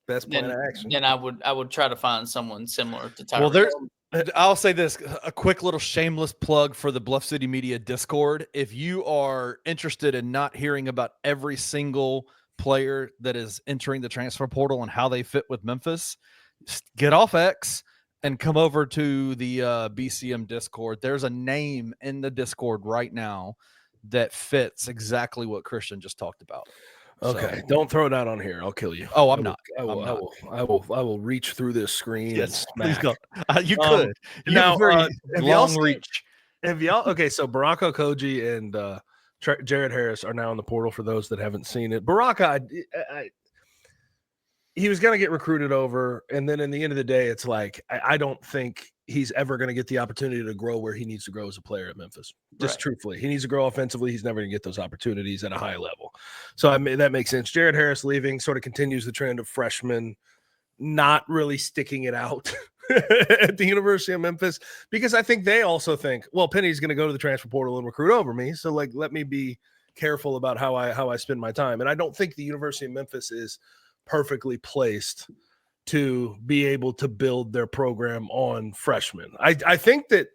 best plan of action. Then I would try to find someone similar to Tyrese. Well, I'll say this, a quick little shameless plug for the Bluff City Media Discord. If you are interested in not hearing about every single player that is entering the transfer portal and how they fit with Memphis, get off X and come over to the BCM Discord. There's a name in the Discord right now that fits exactly what Christian just talked about. Okay, So, don't throw it out on here. I'll kill you. Oh, I'm not. I will reach through this screen. Yes, and please go. You Um, could. You now, have a very have y'all long seen- reach. Have y'all? Okay, so Baraka Koji and Jared Harris are now in the portal. For those that haven't seen it, Baraka, he was going to get recruited over, and then in the end of the day, it's like I don't think he's ever going to get the opportunity to grow where he needs to grow as a player at Memphis. Just truthfully, he needs to grow offensively. He's never going to get those opportunities at a high level. So that makes sense. Jared Harris leaving sort of continues the trend of freshmen not really sticking it out at the University of Memphis, because I think they also think, well, Penny's going to go to the transfer portal and recruit over me. So like, let me be careful about how I spend my time. And I don't think the University of Memphis is perfectly placed to be able to build their program on freshmen. I think that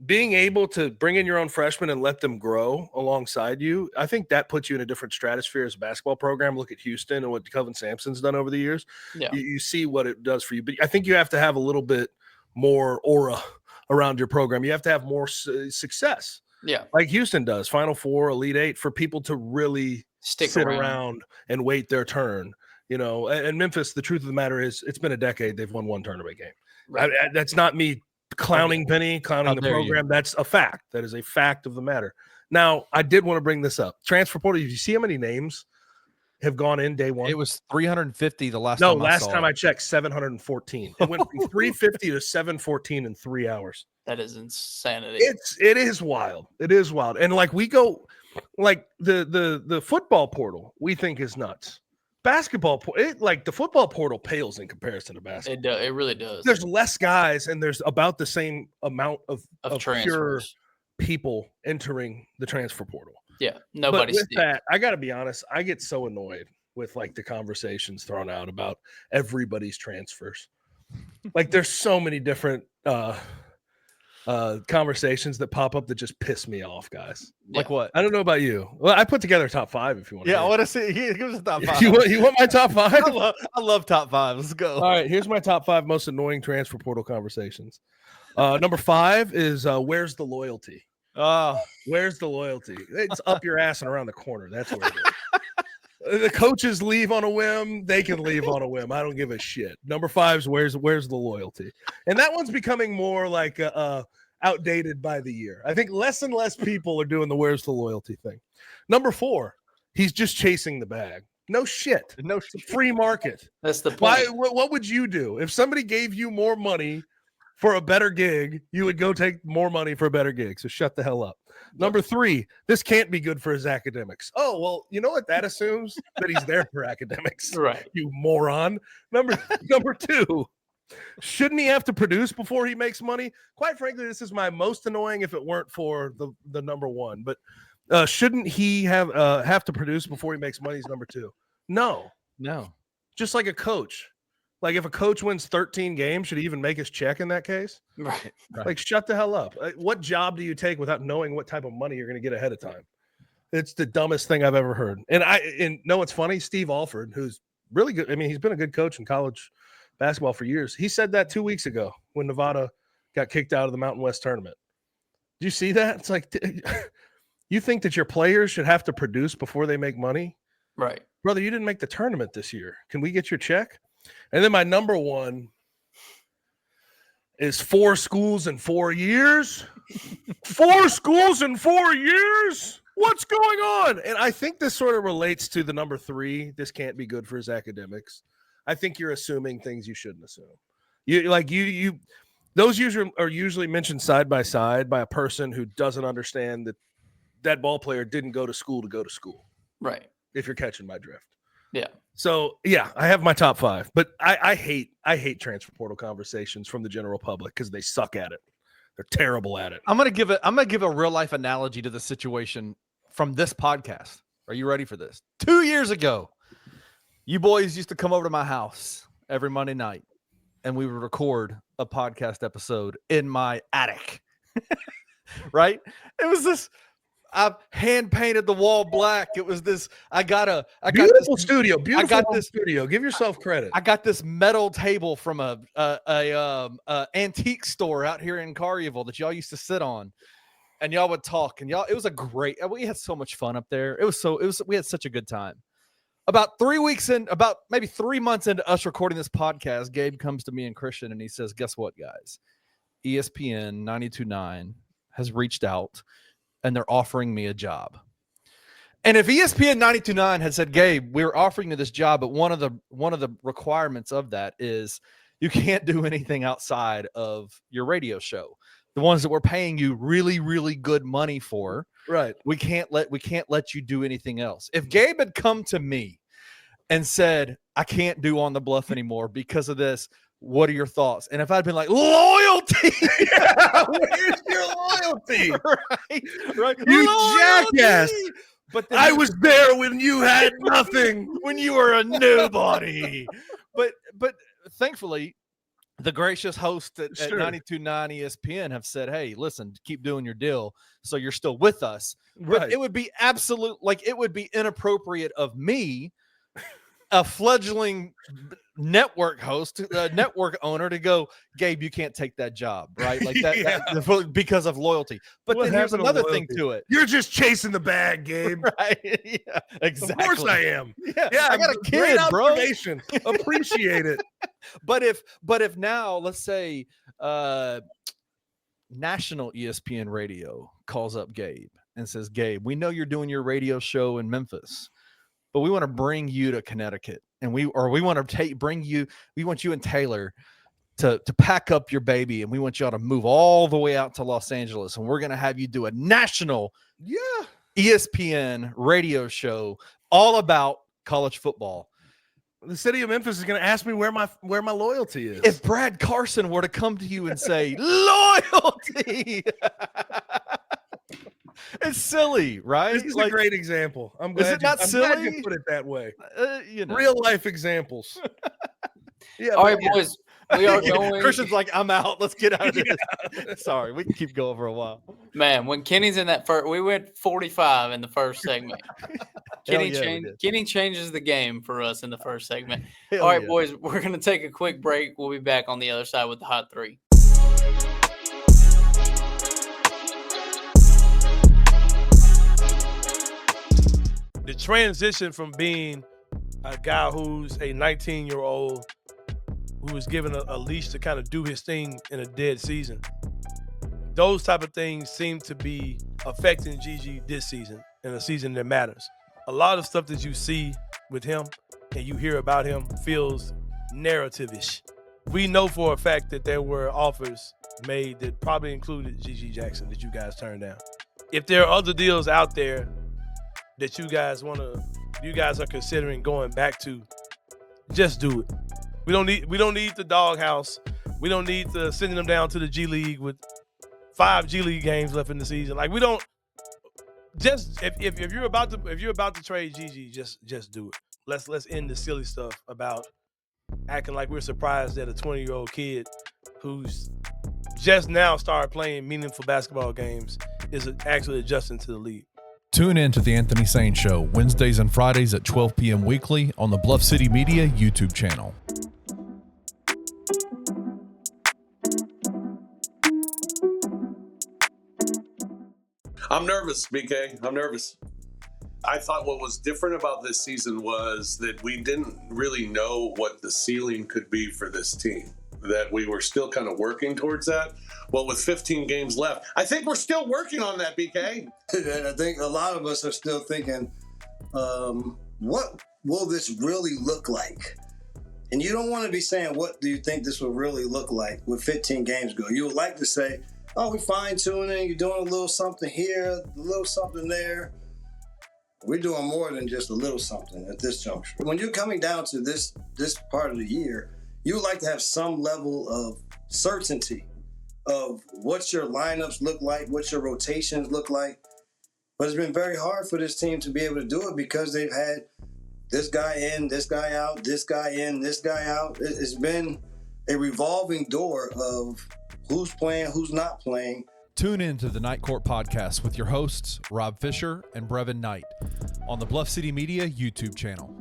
being able to bring in your own freshmen and let them grow alongside you, I think that puts you in a different stratosphere as a basketball program. Look at Houston and what Kelvin Sampson's done over the years. Yeah. You see what it does for you. But I think you have to have a little bit more aura around your program. You have to have more success. Yeah. Like Houston does, Final Four, Elite Eight, for people to really sit around and wait their turn. You know, and Memphis, the truth of the matter is it's been a decade. They've won one tournament game. Right. That's not me clowning Penny, clowning the program. You. That's a fact. That is a fact of the matter. Now, I did want to bring this up. Transfer portal, did you see how many names have gone in day one? It was 350 the last time I saw I checked, 714. It went from 350 to 714 in 3 hours. That is insanity. It is wild. It is wild. And like we go, like the football portal, we think is nuts. Basketball, like the football portal pales in comparison to basketball. It really does. There's less guys, and there's about the same amount of pure people entering the transfer portal. Yeah, nobody. But with that, I got to be honest. I get so annoyed with like the conversations thrown out about everybody's transfers. Like there's so many different conversations that pop up that just piss me off, guys. Yeah. Like what? I don't know about you. Well, I put together a top 5 if you want. Yeah, I want to see. Give us a top 5. You want my top 5? I love top 5. Let's go. All right, here's my top 5 most annoying transfer portal conversations. Number 5 is where's the loyalty? Where's the loyalty? It's up your ass and around the corner. That's where it is. The coaches leave on a whim. They can leave on a whim. I don't give a shit. Number 5 is where's the loyalty? And that one's becoming more like outdated by the year. I think less and less people are doing the where's the loyalty thing. Number 4, he's just chasing the bag. No shit. No free market. That's the point. Why? What would you do if somebody gave you more money for a better gig? You would go take more money for a better gig. So shut the hell up. Number 3, this can't be good for his academics. Oh, well, you know what that assumes? That he's there for academics. Right. You moron. Number 2, shouldn't he have to produce before he makes money? Quite frankly, this is my most annoying if it weren't for the number 1. But shouldn't he have to produce before he makes money is number 2. No. Just like a coach. Like if a coach wins 13 games, should he even make his check in that case? Right. Like shut the hell up. What job do you take without knowing what type of money you're going to get ahead of time? It's the dumbest thing I've ever heard. And no, it's funny. Steve Alford, who's really good. I mean, he's been a good coach in college basketball for years. He said that 2 weeks ago when Nevada got kicked out of the Mountain West tournament. Did you see that? It's like, you think that your players should have to produce before they make money? Right. Brother, you didn't make the tournament this year. Can we get your check? And then my number 1 is 4 schools in 4 years. 4 schools in 4 years? What's going on? And I think this sort of relates to the number 3. This can't be good for his academics. I think you're assuming things you shouldn't assume. Those are usually mentioned side by side by a person who doesn't understand that ball player didn't go to school to go to school. Right. If you're catching my drift. Yeah. So yeah, I have my top 5, but I hate transfer portal conversations from the general public because they suck at it. They're terrible at it. I'm gonna give a real life analogy to the situation from this podcast. Are you ready for this? 2 years ago, you boys used to come over to my house every Monday night, and we would record a podcast episode in my attic. Right? It was this. I hand painted the wall black. It was this. Beautiful studio. Give yourself credit. I got this metal table from a antique store out here in Carousel that y'all used to sit on, and y'all would talk. And it was a great. We had so much fun up there. We had such a good time. About maybe 3 months into us recording this podcast, Gabe comes to me and Christian, and he says, "Guess what, guys? ESPN 92.9 has reached out, and they're offering me a job." And if ESPN 92.9 had said, "Gabe, we're offering you this job, but one of the requirements of that is you can't do anything outside of your radio show, the ones that we're paying you really, really good money for, right? We can't let you do anything else." If Gabe had come to me and said, "I can't do On the Bluff anymore because of this, what are your thoughts?" And if I'd been like, "Loyalty," where's your loyalty? Right, you loyalty! Jackass. But then I was there when you had nothing, when you were a nobody. But thankfully, the gracious hosts at 92.9 ESPN have said, "Hey, listen, keep doing your deal, so you're still with us." Right. But it would be it would be inappropriate of me, a fledgling network host, network owner, to go, "Gabe, you can't take that job," right? Like that because of loyalty. But then here's another thing to it. You're just chasing the bag, Gabe. Right? Yeah, exactly. Of course I am. Yeah, I got a kid, bro. Appreciate it. But if now, let's say, national ESPN radio calls up Gabe and says, "Gabe, we know you're doing your radio show in Memphis, but we want to bring you to Connecticut, and we want you and Taylor to pack up your baby, and we want y'all to move all the way out to Los Angeles, and we're going to have you do a national ESPN radio show all about college football." The city of Memphis is going to ask me where my loyalty is. If Brad Carson were to come to you and say, "Loyalty," it's silly, right? This is a great example. I'm glad you put it that way. Real life examples. All right, boys. We are going. Christian's like, "I'm out. Let's get out of this." Sorry, we can keep going for a while. Man, when Kenny's in that first, we went 45 in the first segment. Kenny changes the game for us in the first segment. All right, boys, we're going to take a quick break. We'll be back on the other side with the Hot Three. The transition from being a guy who's a 19-year-old who was given a leash to kind of do his thing in a dead season, those type of things seem to be affecting Gigi this season, in a season that matters. A lot of stuff that you see with him and you hear about him feels narrative-ish. We know for a fact that there were offers made that probably included Gigi Jackson that you guys turned down. If there are other deals out there that you guys are considering going back to, just do it. We don't need the doghouse. We don't need to sending them down to the G League with 5 G League games left in the season. Like, we don't. Just if you're about to trade Gigi, just do it. Let's end the silly stuff about acting like we're surprised that a 20-year-old kid who's just now started playing meaningful basketball games is actually adjusting to the league. Tune in to The Anthony Sane Show, Wednesdays and Fridays at 12 p.m. weekly on the Bluff City Media YouTube channel. I'm nervous, BK. I'm nervous. I thought what was different about this season was that we didn't really know what the ceiling could be for this team, that we were still kind of working towards that. Well, with 15 games left, I think we're still working on that, BK. And I think a lot of us are still thinking, what will this really look like? And you don't want to be saying, what do you think this will really look like with 15 games ago? You would like to say, oh, we're fine-tuning, you're doing a little something here, a little something there. We're doing more than just a little something at this juncture. When you're coming down to this part of the year, you would like to have some level of certainty of what your lineups look like, what your rotations look like. But it's been very hard for this team to be able to do it because they've had this guy in, this guy out, this guy in, this guy out. It's been a revolving door of who's playing, who's not playing. Tune in to the Night Court Podcast with your hosts, Rob Fisher and Brevin Knight, on the Bluff City Media YouTube channel.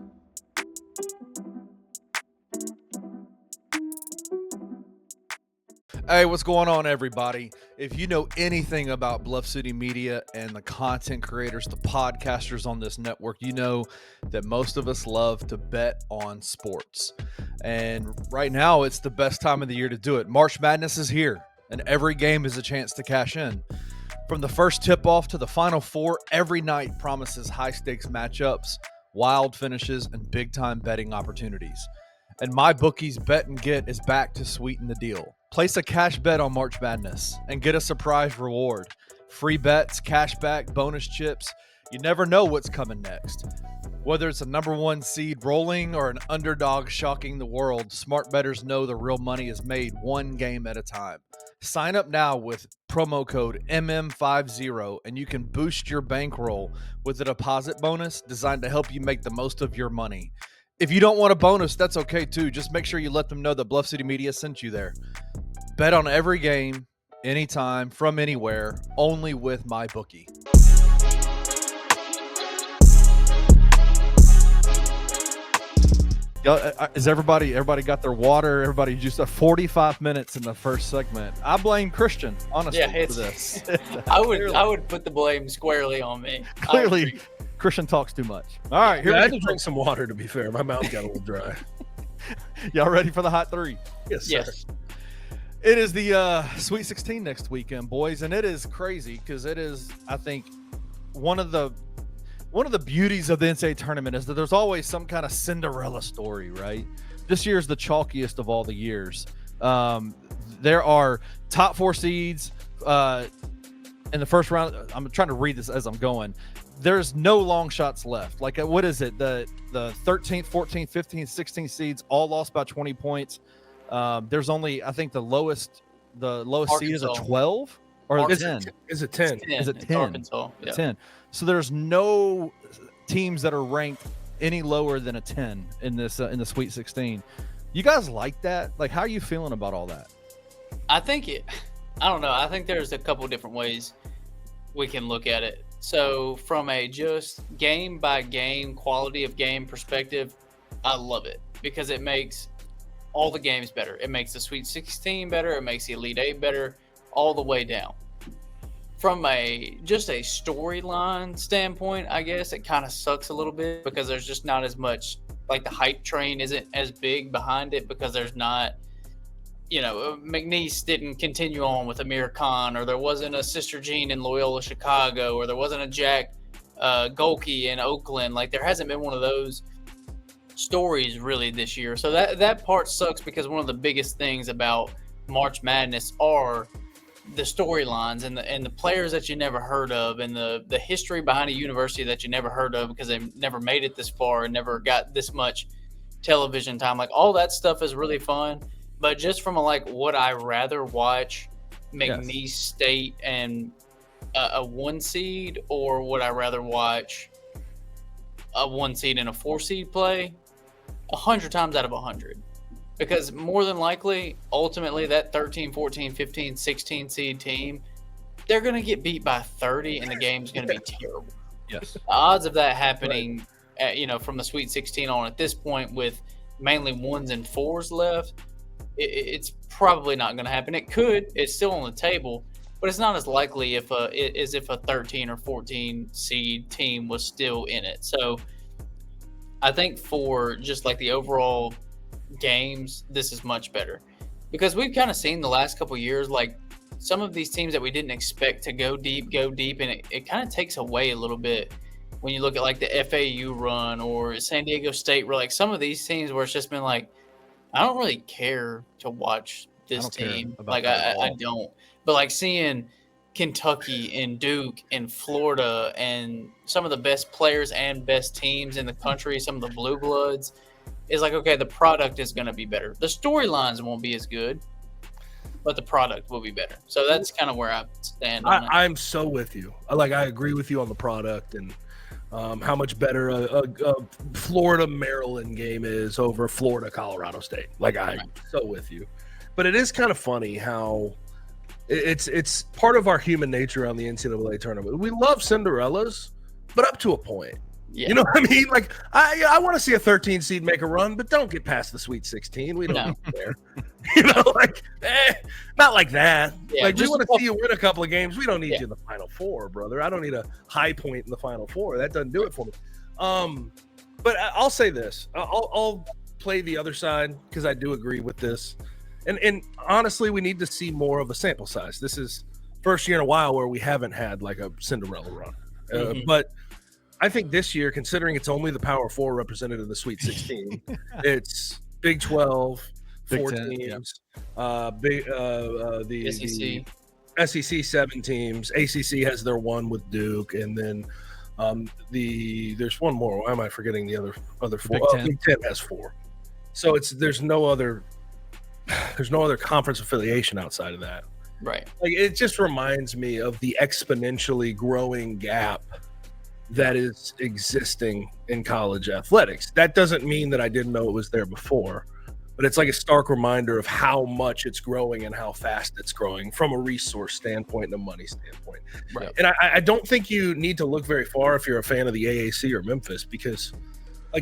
Hey, what's going on, everybody? If you know anything about Bluff City Media and the content creators, the podcasters on this network, you know that most of us love to bet on sports. And right now, it's the best time of the year to do it. March Madness is here, and every game is a chance to cash in. From the first tip-off to the Final Four, every night promises high-stakes matchups, wild finishes, and big-time betting opportunities. And MyBookie's Bet and Get is back to sweeten the deal. Place a cash bet on March Madness and get a surprise reward. Free bets, cash back, bonus chips. You never know what's coming next. Whether it's a number one seed rolling or an underdog shocking the world, smart bettors know the real money is made one game at a time. Sign up now with promo code MM50 and you can boost your bankroll with a deposit bonus designed to help you make the most of your money. If you don't want a bonus, that's okay too. Just make sure you let them know that Bluff City Media sent you there. Bet on every game, anytime, from anywhere, only with MyBookie. Is everybody got their water? Everybody just 45 minutes in the first segment. I blame Christian, honestly, for this. I would put the blame squarely on me. Clearly, Christian talks too much. All right, here I had to drink some water, to be fair. My mouth got a little dry. Y'all ready for the hot three? Yes, sir. Yes. It is the Sweet 16 next weekend, boys, and it is crazy because it is, I think, one of the beauties of the NCAA tournament is that there's always some kind of Cinderella story, right? This year's the chalkiest of all the years. There are top four seeds in the first round. I'm trying to read this as I'm going. There's no long shots left. Like, what is it? The 13th, 14th, 15th, 16th seeds all lost by 20 points. There's only, I think the lowest seed is a 12 or 10. Is it 10? Is it 10? Arkansas. Yeah. 10. So there's no teams that are ranked any lower than a 10 in this in the Sweet 16. You guys like that? Like, how are you feeling about all that? I don't know. I think there's a couple different ways we can look at it. So from a just game by game, quality of game perspective, I love it because it makes all the games better. It makes the Sweet 16 better. It makes the Elite 8 better, all the way down. From just a storyline standpoint, I guess it kind of sucks a little bit because there's just not as much, like the hype train isn't as big behind it because there's not, McNeese didn't continue on with Amir Khan, or there wasn't a Sister Jean in Loyola Chicago, or there wasn't a Jack Golke in Oakland. Like, there hasn't been one of those stories really this year. So that part sucks because one of the biggest things about March Madness are the storylines and the players that you never heard of and the history behind a university that you never heard of because they never made it this far and never got this much television time. Like, all that stuff is really fun. But just from would I rather watch McNeese State and a 1 seed, or would I rather watch a 1 seed and a 4 seed play? 100 times out of 100. Because more than likely, ultimately, that 13, 14, 15, 16 seed team, they're going to get beat by 30 and the game's going to be terrible. Yes. The odds of that happening, from the Sweet 16 on at this point with mainly 1s and 4s left, it's probably not going to happen. It could. It's still on the table, but it's not as likely as if a 13 or 14 seed team was still in it. So I think for just like the overall games, this is much better because we've kind of seen the last couple of years, like some of these teams that we didn't expect to go deep, and it kind of takes away a little bit when you look at like the FAU run or San Diego State, where like some of these teams where it's just been like, I don't really care to watch this team. Like I don't. But like seeing Kentucky and Duke and Florida and some of the best players and best teams in the country, some of the blue bloods, is like, okay, the product is going to be better. The storylines won't be as good. but the product will be better. So that's kind of where I stand on it. I'm so with you. I agree with you on the product and how much better a Florida-Maryland game is over Florida-Colorado State. I'm so with you. But it is kind of funny how it's part of our human nature on the NCAA tournament. We love Cinderellas, but up to a point. Yeah. You know what I mean? Like, I want to see a 13 seed make a run, but don't get past the Sweet 16. We don't need there. You know, not like that. Yeah, like, we want to see you win a couple of games. We don't need you in the Final Four, brother. I don't need a high point in the Final Four. That doesn't do it for me. But I'll say this. I'll play the other side because I do agree with this. And honestly, we need to see more of a sample size. This is first year in a while where we haven't had like a Cinderella run. But I think this year, considering it's only the Power Four represented in the Sweet 16, it's Big 12, Big 4 10, teams, SEC. the SEC 7 teams. ACC has their one with Duke, and then there's one more. Why am I forgetting the other 4? Big 10 has 4. So there's no other conference affiliation outside of that. Right. Like, it just reminds me of the exponentially growing gap that is existing in college athletics. That doesn't mean that I didn't know it was there before, but it's like a stark reminder of how much it's growing and how fast it's growing from a resource standpoint and a money standpoint. Right. And I don't think you need to look very far if you're a fan of the AAC or Memphis, because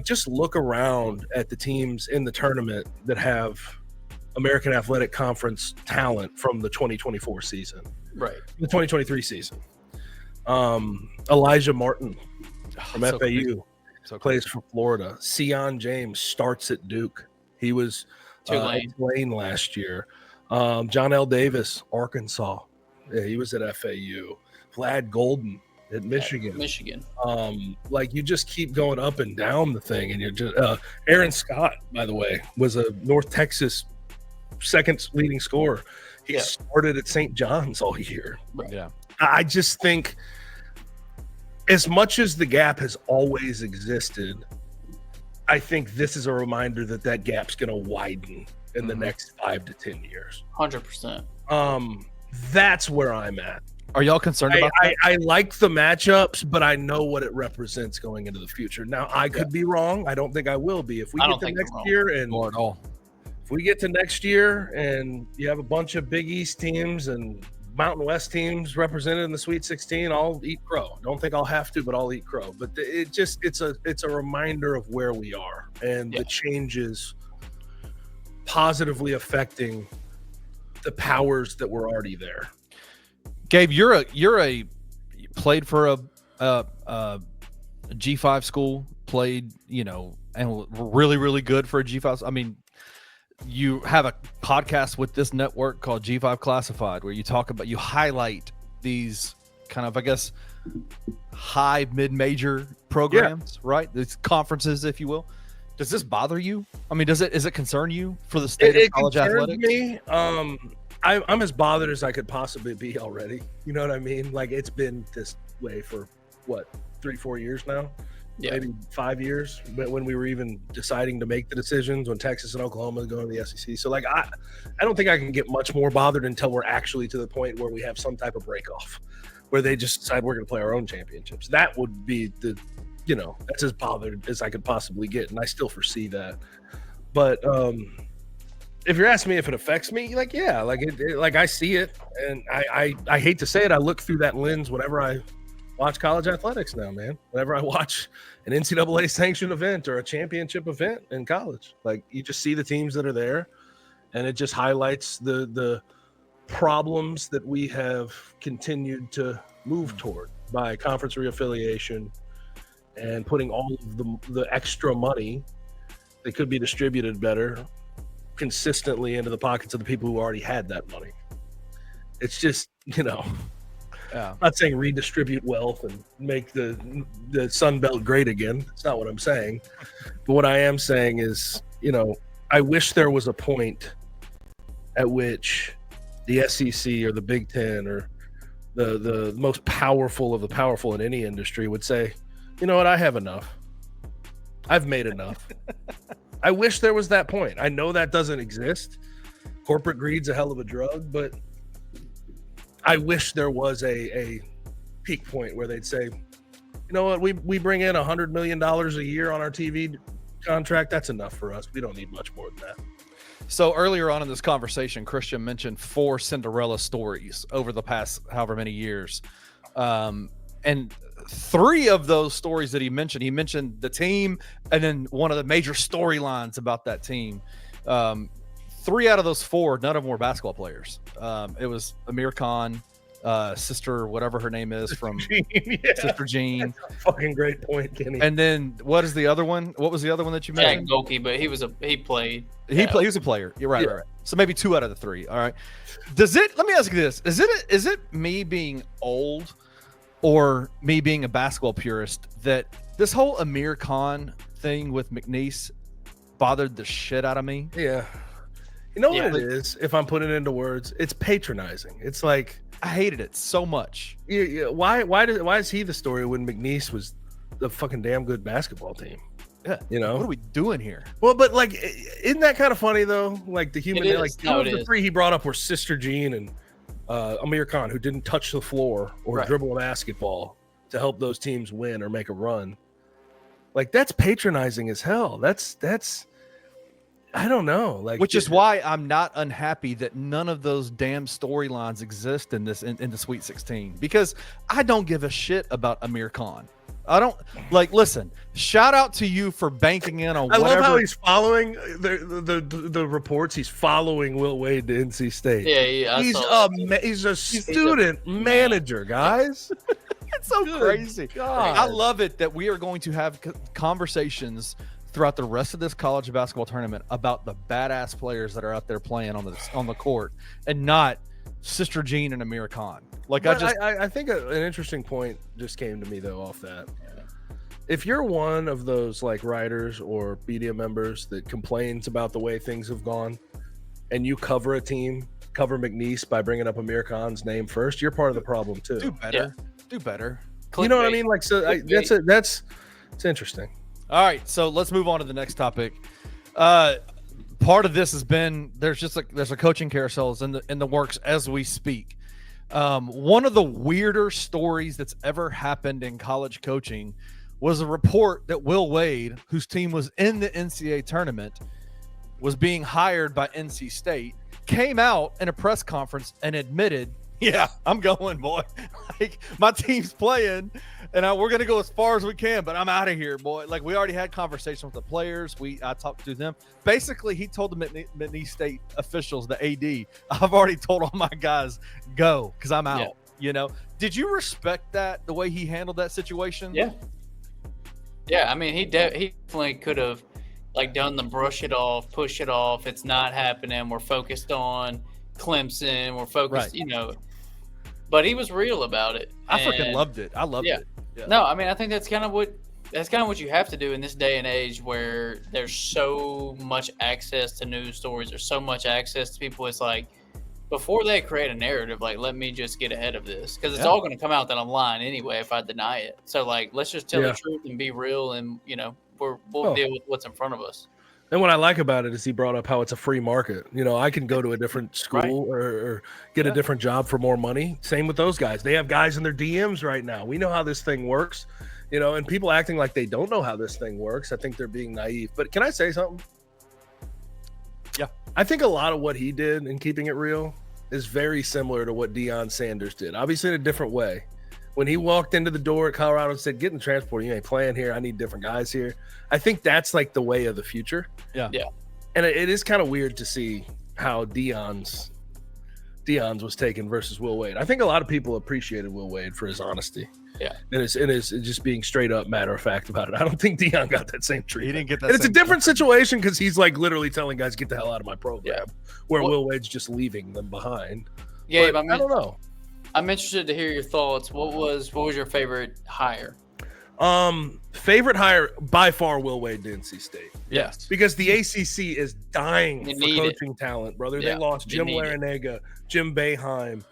just look around at the teams in the tournament that have American Athletic Conference talent from the 2024 season, right? The 2023 season. Elijah Martin from FAU plays for Florida. Sion James starts at Duke. He was Tulane last year. John L. Davis, Arkansas. Yeah, he was at FAU. Vlad Golden at Michigan. You just keep going up and down the thing, and you're just Aaron Scott, by the way, was a North Texas second leading scorer. He started at St. John's all year. Right. Yeah. I just think, as much as the gap has always existed, I think this is a reminder that gap's going to widen in the next 5 to 10 years. 100%. That's where I'm at. Are y'all concerned about that? I like the matchups, but I know what it represents going into the future. Now, I could be wrong. I don't think I will be. If we get to next year and Not at all. If we get to next year and you have a bunch of Big East teams and Mountain West teams represented in the Sweet 16, I'll eat crow. Don't think I'll have to, but I'll eat crow. But it's a reminder of where we are and the changes positively affecting the powers that were already there. Gabe, you played for a G5 school, played, and really, really good for a G5. I mean, you have a podcast with this network called G5 Classified, where you highlight these kind of, I guess, high mid-major programs, right? These conferences, if you will. Does this bother you? I mean, does it concern you for the state of college athletics? Me. I'm as bothered as I could possibly be already. You know what I mean? Like, it's been this way for 3-4 years now. Maybe 5 years when we were even deciding to make the decisions, when Texas and Oklahoma go to the SEC. So, I don't think I can get much more bothered until we're actually to the point where we have some type of break off, where they just decide we're going to play our own championships. That would be that's as bothered as I could possibly get, and I still foresee that. But if you're asking me if it affects me, I see it, and I hate to say it, I look through that lens whenever I watch college athletics now, man. Whenever I watch an NCAA sanctioned event or a championship event in college, you just see the teams that are there, and it just highlights the problems that we have continued to move toward by conference reaffiliation and putting all of the extra money that could be distributed better consistently into the pockets of the people who already had that money. It's just, I'm not saying redistribute wealth and make the Sun Belt great again. That's not what I'm saying. But what I am saying is, I wish there was a point at which the SEC or the Big Ten or the most powerful of the powerful in any industry would say, you know what, I have enough. I've made enough. I wish there was that point. I know that doesn't exist, corporate greed's a hell of a drug, but I wish there was a peak point where they'd say, you know what, we bring in $100 million a year on our TV contract. That's enough for us. We don't need much more than that. So earlier on in this conversation, Christian mentioned 4 Cinderella stories over the past however many years. And 3 of those stories that he mentioned the team and then one of the major storylines about that team. 3 out of those 4, none of them were basketball players. It was Amir Khan, sister, whatever her name is, from Sister Jean. That's a fucking great point, Kenny. And then what is the other one? What was the other one that you mentioned? Jack Golke, but he played. He was a player. You're right, right. So maybe 2 out of the 3. All right. Let me ask you this. Is it me being old or me being a basketball purist that this whole Amir Khan thing with McNeese bothered the shit out of me? Yeah. You know what it is, if I'm putting it into words? It's patronizing. It's like, I hated it so much. Why is he the story when McNeese was the fucking damn good basketball team? Yeah. You know? What are we doing here? Well, but like, isn't that kind of funny though? Like the human, the 3 he brought up were Sister Jean and Amir Khan, who didn't touch the floor or dribble a basketball to help those teams win or make a run. Like, that's patronizing as hell. That's I don't know. Like, which is why I'm not unhappy that none of those damn storylines exist in the Sweet 16, because I don't give a shit about Amir Khan. I don't listen, shout out to you for banking in on whatever. I love how he's following the reports. He's following Will Wade to NC State. Yeah, he's a student manager, guys. It's so crazy. God. I love it that we are going to have conversations throughout the rest of this college basketball tournament about the badass players that are out there playing on the court, and not Sister Jean and Amir Khan. I think an interesting point just came to me though off that. If you're one of those like writers or media members that complains about the way things have gone, and you cover a team, cover McNeese by bringing up Amir Khan's name first, you're part of the problem too. Do better. Do better. You know what I mean? Like, so it's interesting. All right, so let's move on to the next topic. Part of this has been there's a coaching carousel in the works as we speak. One of the weirder stories that's ever happened in college coaching was a report that Will Wade, whose team was in the NCAA tournament, was being hired by NC State, came out in a press conference and admitted, yeah, I'm going, boy. Like, my team's playing, and we're going to go as far as we can, but I'm out of here, boy. Like, we already had conversations with the players. I talked to them. Basically, he told the McNeese State officials, the AD, I've already told all my guys, go, because I'm out, you know? Did you respect that, the way he handled that situation? Yeah. Yeah, I mean, he definitely could have, like, done the brush it off, push it off. It's not happening. We're focused on Clemson. We're focused, you know. But he was real about it. I freaking loved it. I loved it. Yeah. No, I mean, I think that's kind of what you have to do in this day and age where there's so much access to news stories. There's so much access to people. It's like, before they create a narrative, like, let me just get ahead of this, because it's all going to come out that I'm lying anyway if I deny it. So, like, let's just tell the truth and be real, and, you know, we'll deal with what's in front of us. And what I like about it is he brought up how it's a free market. You know, I can go to a different school or get a different job for more money. Same with those guys. They have guys in their DMs right now. We know how this thing works, you know, and people acting like they don't know how this thing works. I think they're being naive. But can I say something? Yeah. I think a lot of what he did in keeping it real is very similar to what Deion Sanders did, obviously in a different way. When he walked into the door at Colorado and said, get in the transport, you ain't playing here. I need different guys here. I think that's like the way of the future. Yeah. Yeah. And it is kind of weird to see how Deion's was taken versus Will Wade. I think a lot of people appreciated Will Wade for his honesty. Yeah. And his just being straight up matter of fact about it. I don't think Deion got that same treatment. He didn't get that. And it's a different situation because he's like literally telling guys, get the hell out of my program, where Will Wade's just leaving them behind. Yeah, but I don't know. I'm interested to hear your thoughts. What was your favorite hire? Favorite hire by far, Will Wade to NC State. Yes, because the ACC is dying for coaching talent, brother. Yeah, they lost Jim Larinaga, Jim Boeheim,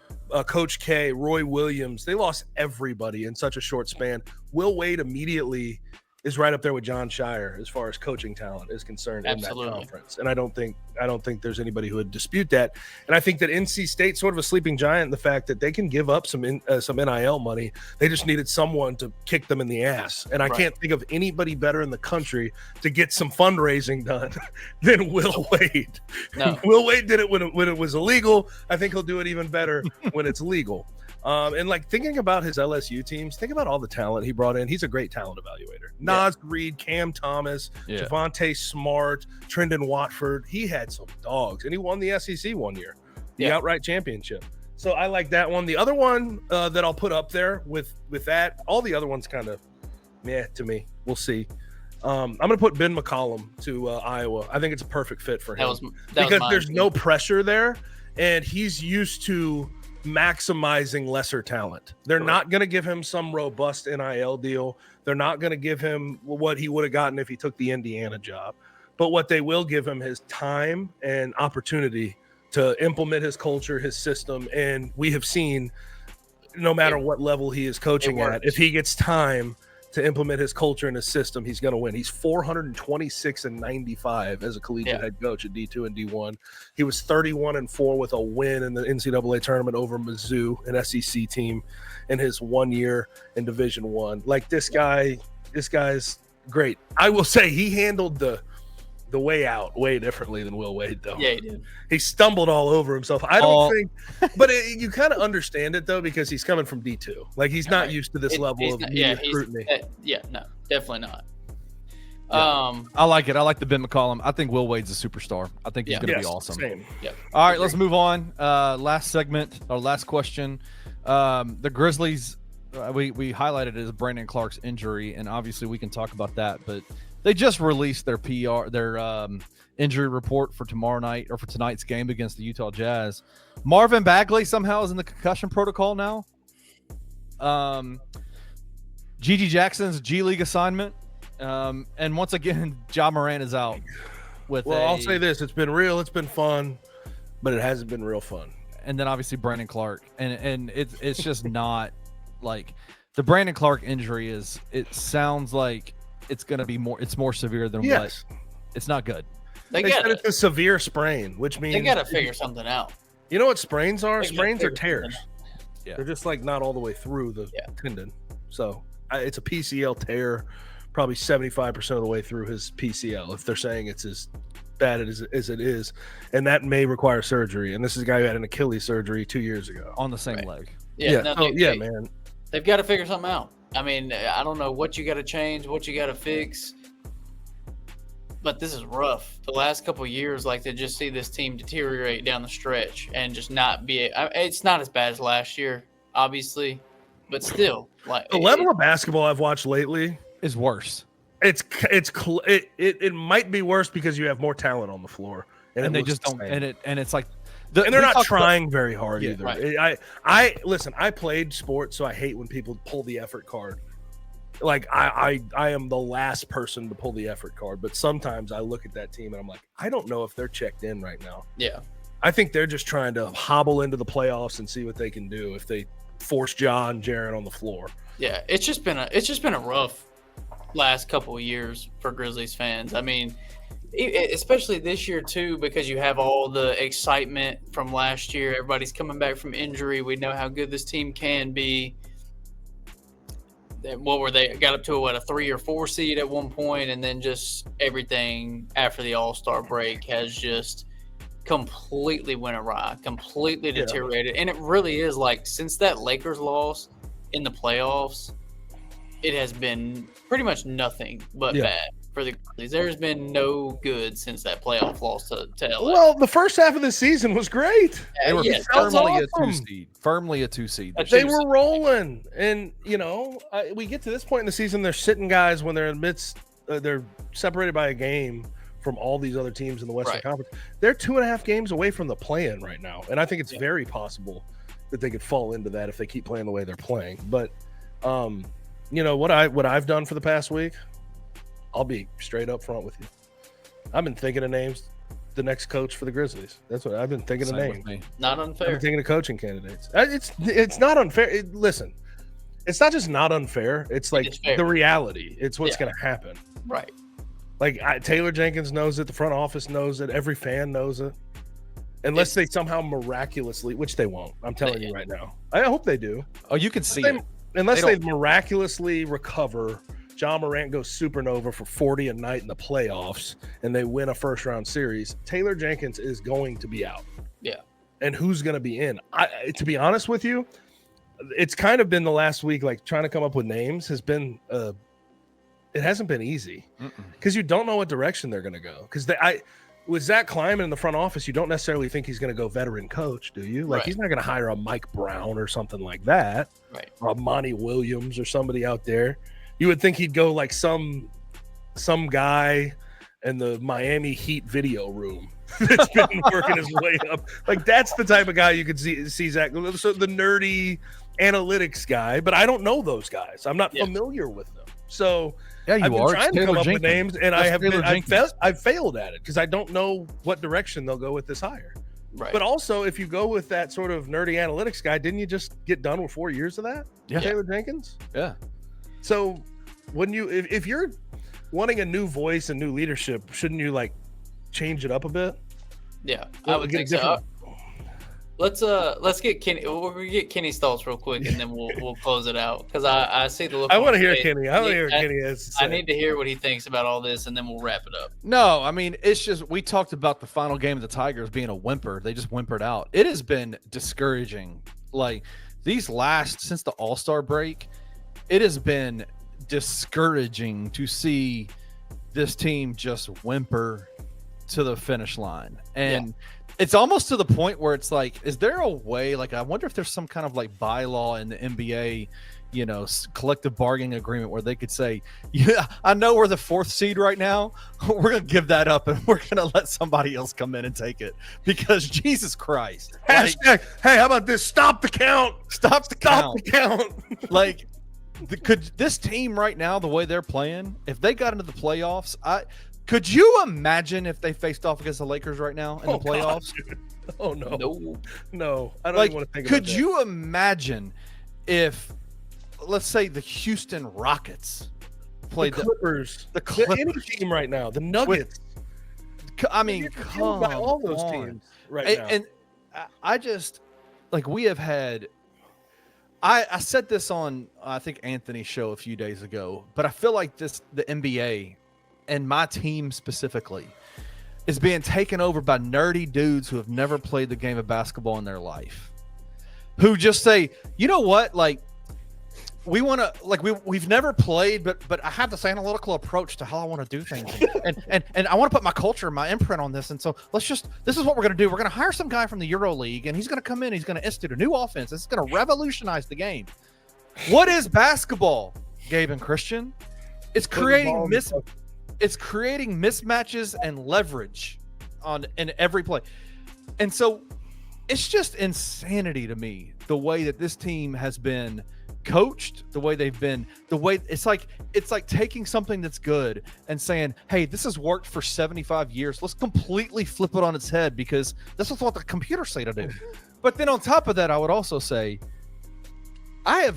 Coach K, Roy Williams. They lost everybody in such a short span. Will Wade immediately is right up there with John Shire as far as coaching talent is concerned in that conference. And I don't think there's anybody who would dispute that. And I think that NC State's sort of a sleeping giant in the fact that they can give up some NIL money. They just needed someone to kick them in the ass. And I can't think of anybody better in the country to get some fundraising done than Will Wade. No. Will Wade did it when it was illegal. I think he'll do it even better when it's legal. And like thinking about his LSU teams, think about all the talent he brought in. He's a great talent evaluator. Nas Reed, Cam Thomas, Javonte Smart, Trendon Watford. He had some dogs, and he won the SEC one year, the outright championship. So I like that one. The other one that I'll put up there with that, all the other ones kind of meh to me. We'll see. I'm going to put Ben McCollum to Iowa. I think it's a perfect fit for him because there's no pressure there, and he's used to maximizing lesser talent. They're not going to give him some robust NIL deal. They're not going to give him what he would have gotten if he took the Indiana job. But what they will give him is time and opportunity to implement his culture, his system. And we have seen, no matter what level he is coaching at, if he gets time to implement his culture and his system, he's going to win. He's 426-95 as a collegiate head coach at D2 and D1. He was 31-4 with a win in the NCAA tournament over Mizzou, an SEC team, in his 1 year in Division I. Like this guy's great. I will say he handled the way out way differently than Will Wade, though. Yeah, he did. He stumbled all over himself. I don't think, but you kind of understand it though because he's coming from D2. Like he's not used to this level of scrutiny. No, definitely not. I like it. I like the Ben McCollum. I think Will Wade's a superstar. I think he's going to be awesome. Same. All right, let's move on. Last segment, or last question. The Grizzlies, we highlighted as Brandon Clark's injury, and obviously we can talk about that, but they just released their injury report for tomorrow night or for tonight's game against the Utah Jazz. Marvin Bagley somehow is in the concussion protocol now. Gigi Jackson's G League assignment. And once again, Ja Morant is out. I'll say this. It's been real. It's been fun, but it hasn't been real fun. And then obviously Brandon Clark. And it's just not like the Brandon Clark injury is, it sounds like it's going to be more severe than what. It's not good. They said it's a severe sprain, which means they got to figure something out. You know what sprains are? Sprains are tears. Yeah. They're just like not all the way through the tendon. So it's a PCL tear, probably 75% of the way through his PCL, if they're saying it's as bad as it is. And that may require surgery. And this is a guy who had an Achilles surgery 2 years ago. On the same leg. Man. They've got to figure something out. I mean, I don't know what you got to change, what you got to fix, but this is rough. The last couple of years, like to just see this team deteriorate down the stretch and just not be. It's not as bad as last year, obviously, but still, like the level of basketball I've watched lately is worse. It might be worse because you have more talent on the floor, and they just don't. And it's like. And they're not trying very hard either. Right. I listen. I played sports, so I hate when people pull the effort card. Like I am the last person to pull the effort card, but sometimes I look at that team and I'm like, I don't know if they're checked in right now. Yeah, I think they're just trying to hobble into the playoffs and see what they can do if they force John Jaren on the floor. Yeah, it's just been a rough last couple of years for Grizzlies fans. I mean, especially this year too, because you have all the excitement from last year. Everybody's coming back from injury. We know how good this team can be. What were they? Got up to a 3 or 4 seed at one point, and then just everything after the All-Star break has just completely went awry, completely deteriorated. And it really is like since that Lakers loss in the playoffs, it has been pretty much nothing but bad for the Grizzlies. There's been no good since that playoff loss to LA. Well, the first half of the season was great. They were firmly a 2 seed. They were rolling, and we get to this point in the season, they're sitting guys when they're they're separated by a game from all these other teams in the Western Conference. They're 2.5 games away from the play-in right now, and I think it's very possible that they could fall into that if they keep playing the way they're playing. But what I've done for the past week, I'll be straight up front with you. I've been thinking of names, the next coach for the Grizzlies. That's what I've been thinking of names. Not unfair. I've been thinking of coaching candidates. It's not unfair. Listen, It's not just not unfair. It's like the reality. It's what's going to happen. Right. Like Taylor Jenkins knows it. The front office knows it. Every fan knows it. Unless they somehow miraculously, which they won't. I'm telling you right now. I hope they do. Oh, you can see it. Unless they miraculously recover, John Morant goes supernova for 40 a night in the playoffs, and they win a first-round series, Taylor Jenkins is going to be out. Yeah. And who's going to be in? To be honest with you, it's kind of been the last week, like trying to come up with names has been it hasn't been easy because you don't know what direction they're going to go. Because with Zach Kleiman in the front office, you don't necessarily think he's going to go veteran coach, do you? Like he's not going to hire a Mike Brown or something like that, right? Or a Monty Williams or somebody out there. You would think he'd go like some guy in the Miami Heat video room that's been working his way up. Like that's the type of guy you could see Zach. So the nerdy analytics guy, but I don't know those guys. I'm not familiar with them. So yeah, I've been trying to come up with names, and I've failed at it because I don't know what direction they'll go with this hire. Right. But also, if you go with that sort of nerdy analytics guy, didn't you just get done with 4 years of that? Yeah. Taylor Jenkins? Yeah. So wouldn't you, if you're wanting a new voice and new leadership, shouldn't you like change it up a bit? Yeah, I would think so. Let's get Kenny. We'll get Kenny's thoughts real quick, and then we'll close it out because I see the look. I want to hear Kenny. I want to hear what Kenny has to say. I need to hear what he thinks about all this, and then we'll wrap it up. No, I mean it's just we talked about the final game of the Tigers being a whimper. They just whimpered out. It has been discouraging. Like since the All-Star break, it has been discouraging to see this team just whimper to the finish line. And it's almost to the point where it's like, is there a way, like, I wonder if there's some kind of like bylaw in the NBA, collective bargaining agreement where they could say, yeah, I know we're the 4th seed right now. We're going to give that up and we're going to let somebody else come in and take it because Jesus Christ. Hashtag, hey, how about this? Stop the count. Stop the count. Like, could this team right now, the way they're playing, if they got into the playoffs, could you imagine if they faced off against the Lakers right now in the playoffs? God. Oh no! I don't even want to think about that. Could you imagine if, let's say, the Houston Rockets played the Clippers, any team right now, the Nuggets? I mean, come by all those teams right now. And I just we have had. I said this on I think Anthony's show a few days ago, but I feel like the NBA and my team specifically is being taken over by nerdy dudes who have never played the game of basketball in their life, who just say, you know what, like we want to we've never played, but I have this analytical approach to how I want to do things, and I want to put my culture, my imprint on this, and so this is what we're going to do. We're going to hire some guy from the Euro League, and he's going to come in, he's going to institute a new offense. This is going to revolutionize the game. What is basketball, Gabe and Christian? It's creating mismatches and leverage in every play. And so it's just insanity to me, the way that this team has been coached, the way it's like taking something that's good and saying, hey, this has worked for 75 years. Let's completely flip it on its head because this is what the computers say to do. But then on top of that, I would also say, I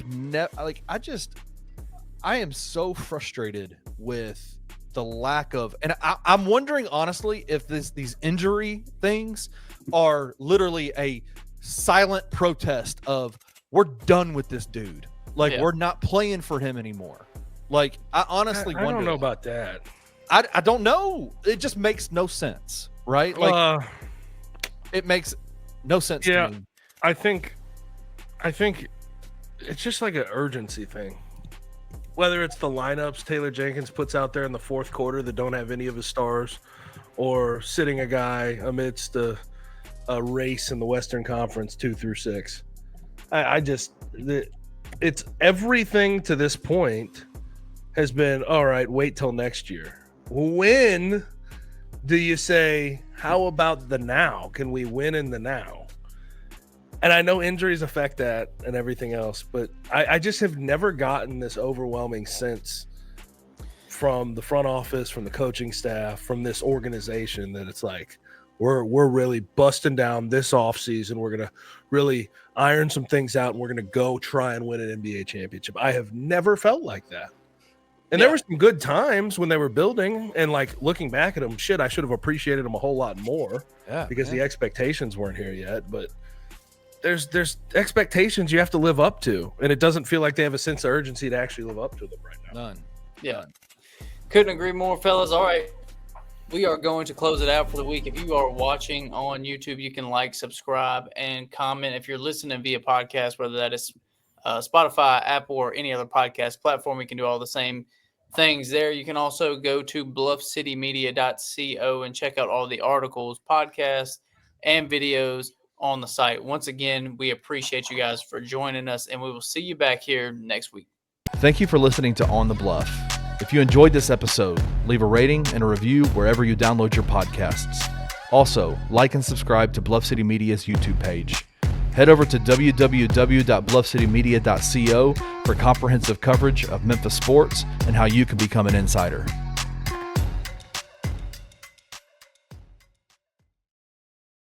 am so frustrated with the lack of, and I'm wondering honestly if these injury things are literally a silent protest of we're done with this dude. We're not playing for him anymore. I honestly wonder. I don't know about that. I don't know. It just makes no sense, right? It makes no sense to me. I think it's just like an urgency thing. Whether it's the lineups Taylor Jenkins puts out there in the 4th quarter that don't have any of his stars, or sitting a guy amidst a race in the Western Conference 2 through 6. It's everything to this point has been, all right, wait till next year. When do you say, how about the now? Can we win in the now? And I know injuries affect that and everything else, but I just have never gotten this overwhelming sense from the front office, from the coaching staff, from this organization that it's like, we're really busting down this offseason. We're gonna really iron some things out, and we're gonna go try and win an NBA championship. I have never felt like that. And there were some good times when they were building, and like looking back at them, shit, I should have appreciated them a whole lot more because the expectations weren't here yet. But there's expectations you have to live up to, and it doesn't feel like they have a sense of urgency to actually live up to them right now. None. Yeah. Couldn't agree more, fellas. All right. We are going to close it out for the week. If you are watching on YouTube, you can like, subscribe, and comment. If you're listening via podcast, whether that is Spotify, Apple, or any other podcast platform, you can do all the same things there. You can also go to bluffcitymedia.co and check out all the articles, podcasts, and videos on the site. Once again, we appreciate you guys for joining us, and we will see you back here next week. Thank you for listening to On the Bluff. If you enjoyed this episode, leave a rating and a review wherever you download your podcasts. Also, like and subscribe to Bluff City Media's YouTube page. Head over to www.bluffcitymedia.co for comprehensive coverage of Memphis sports and how you can become an insider.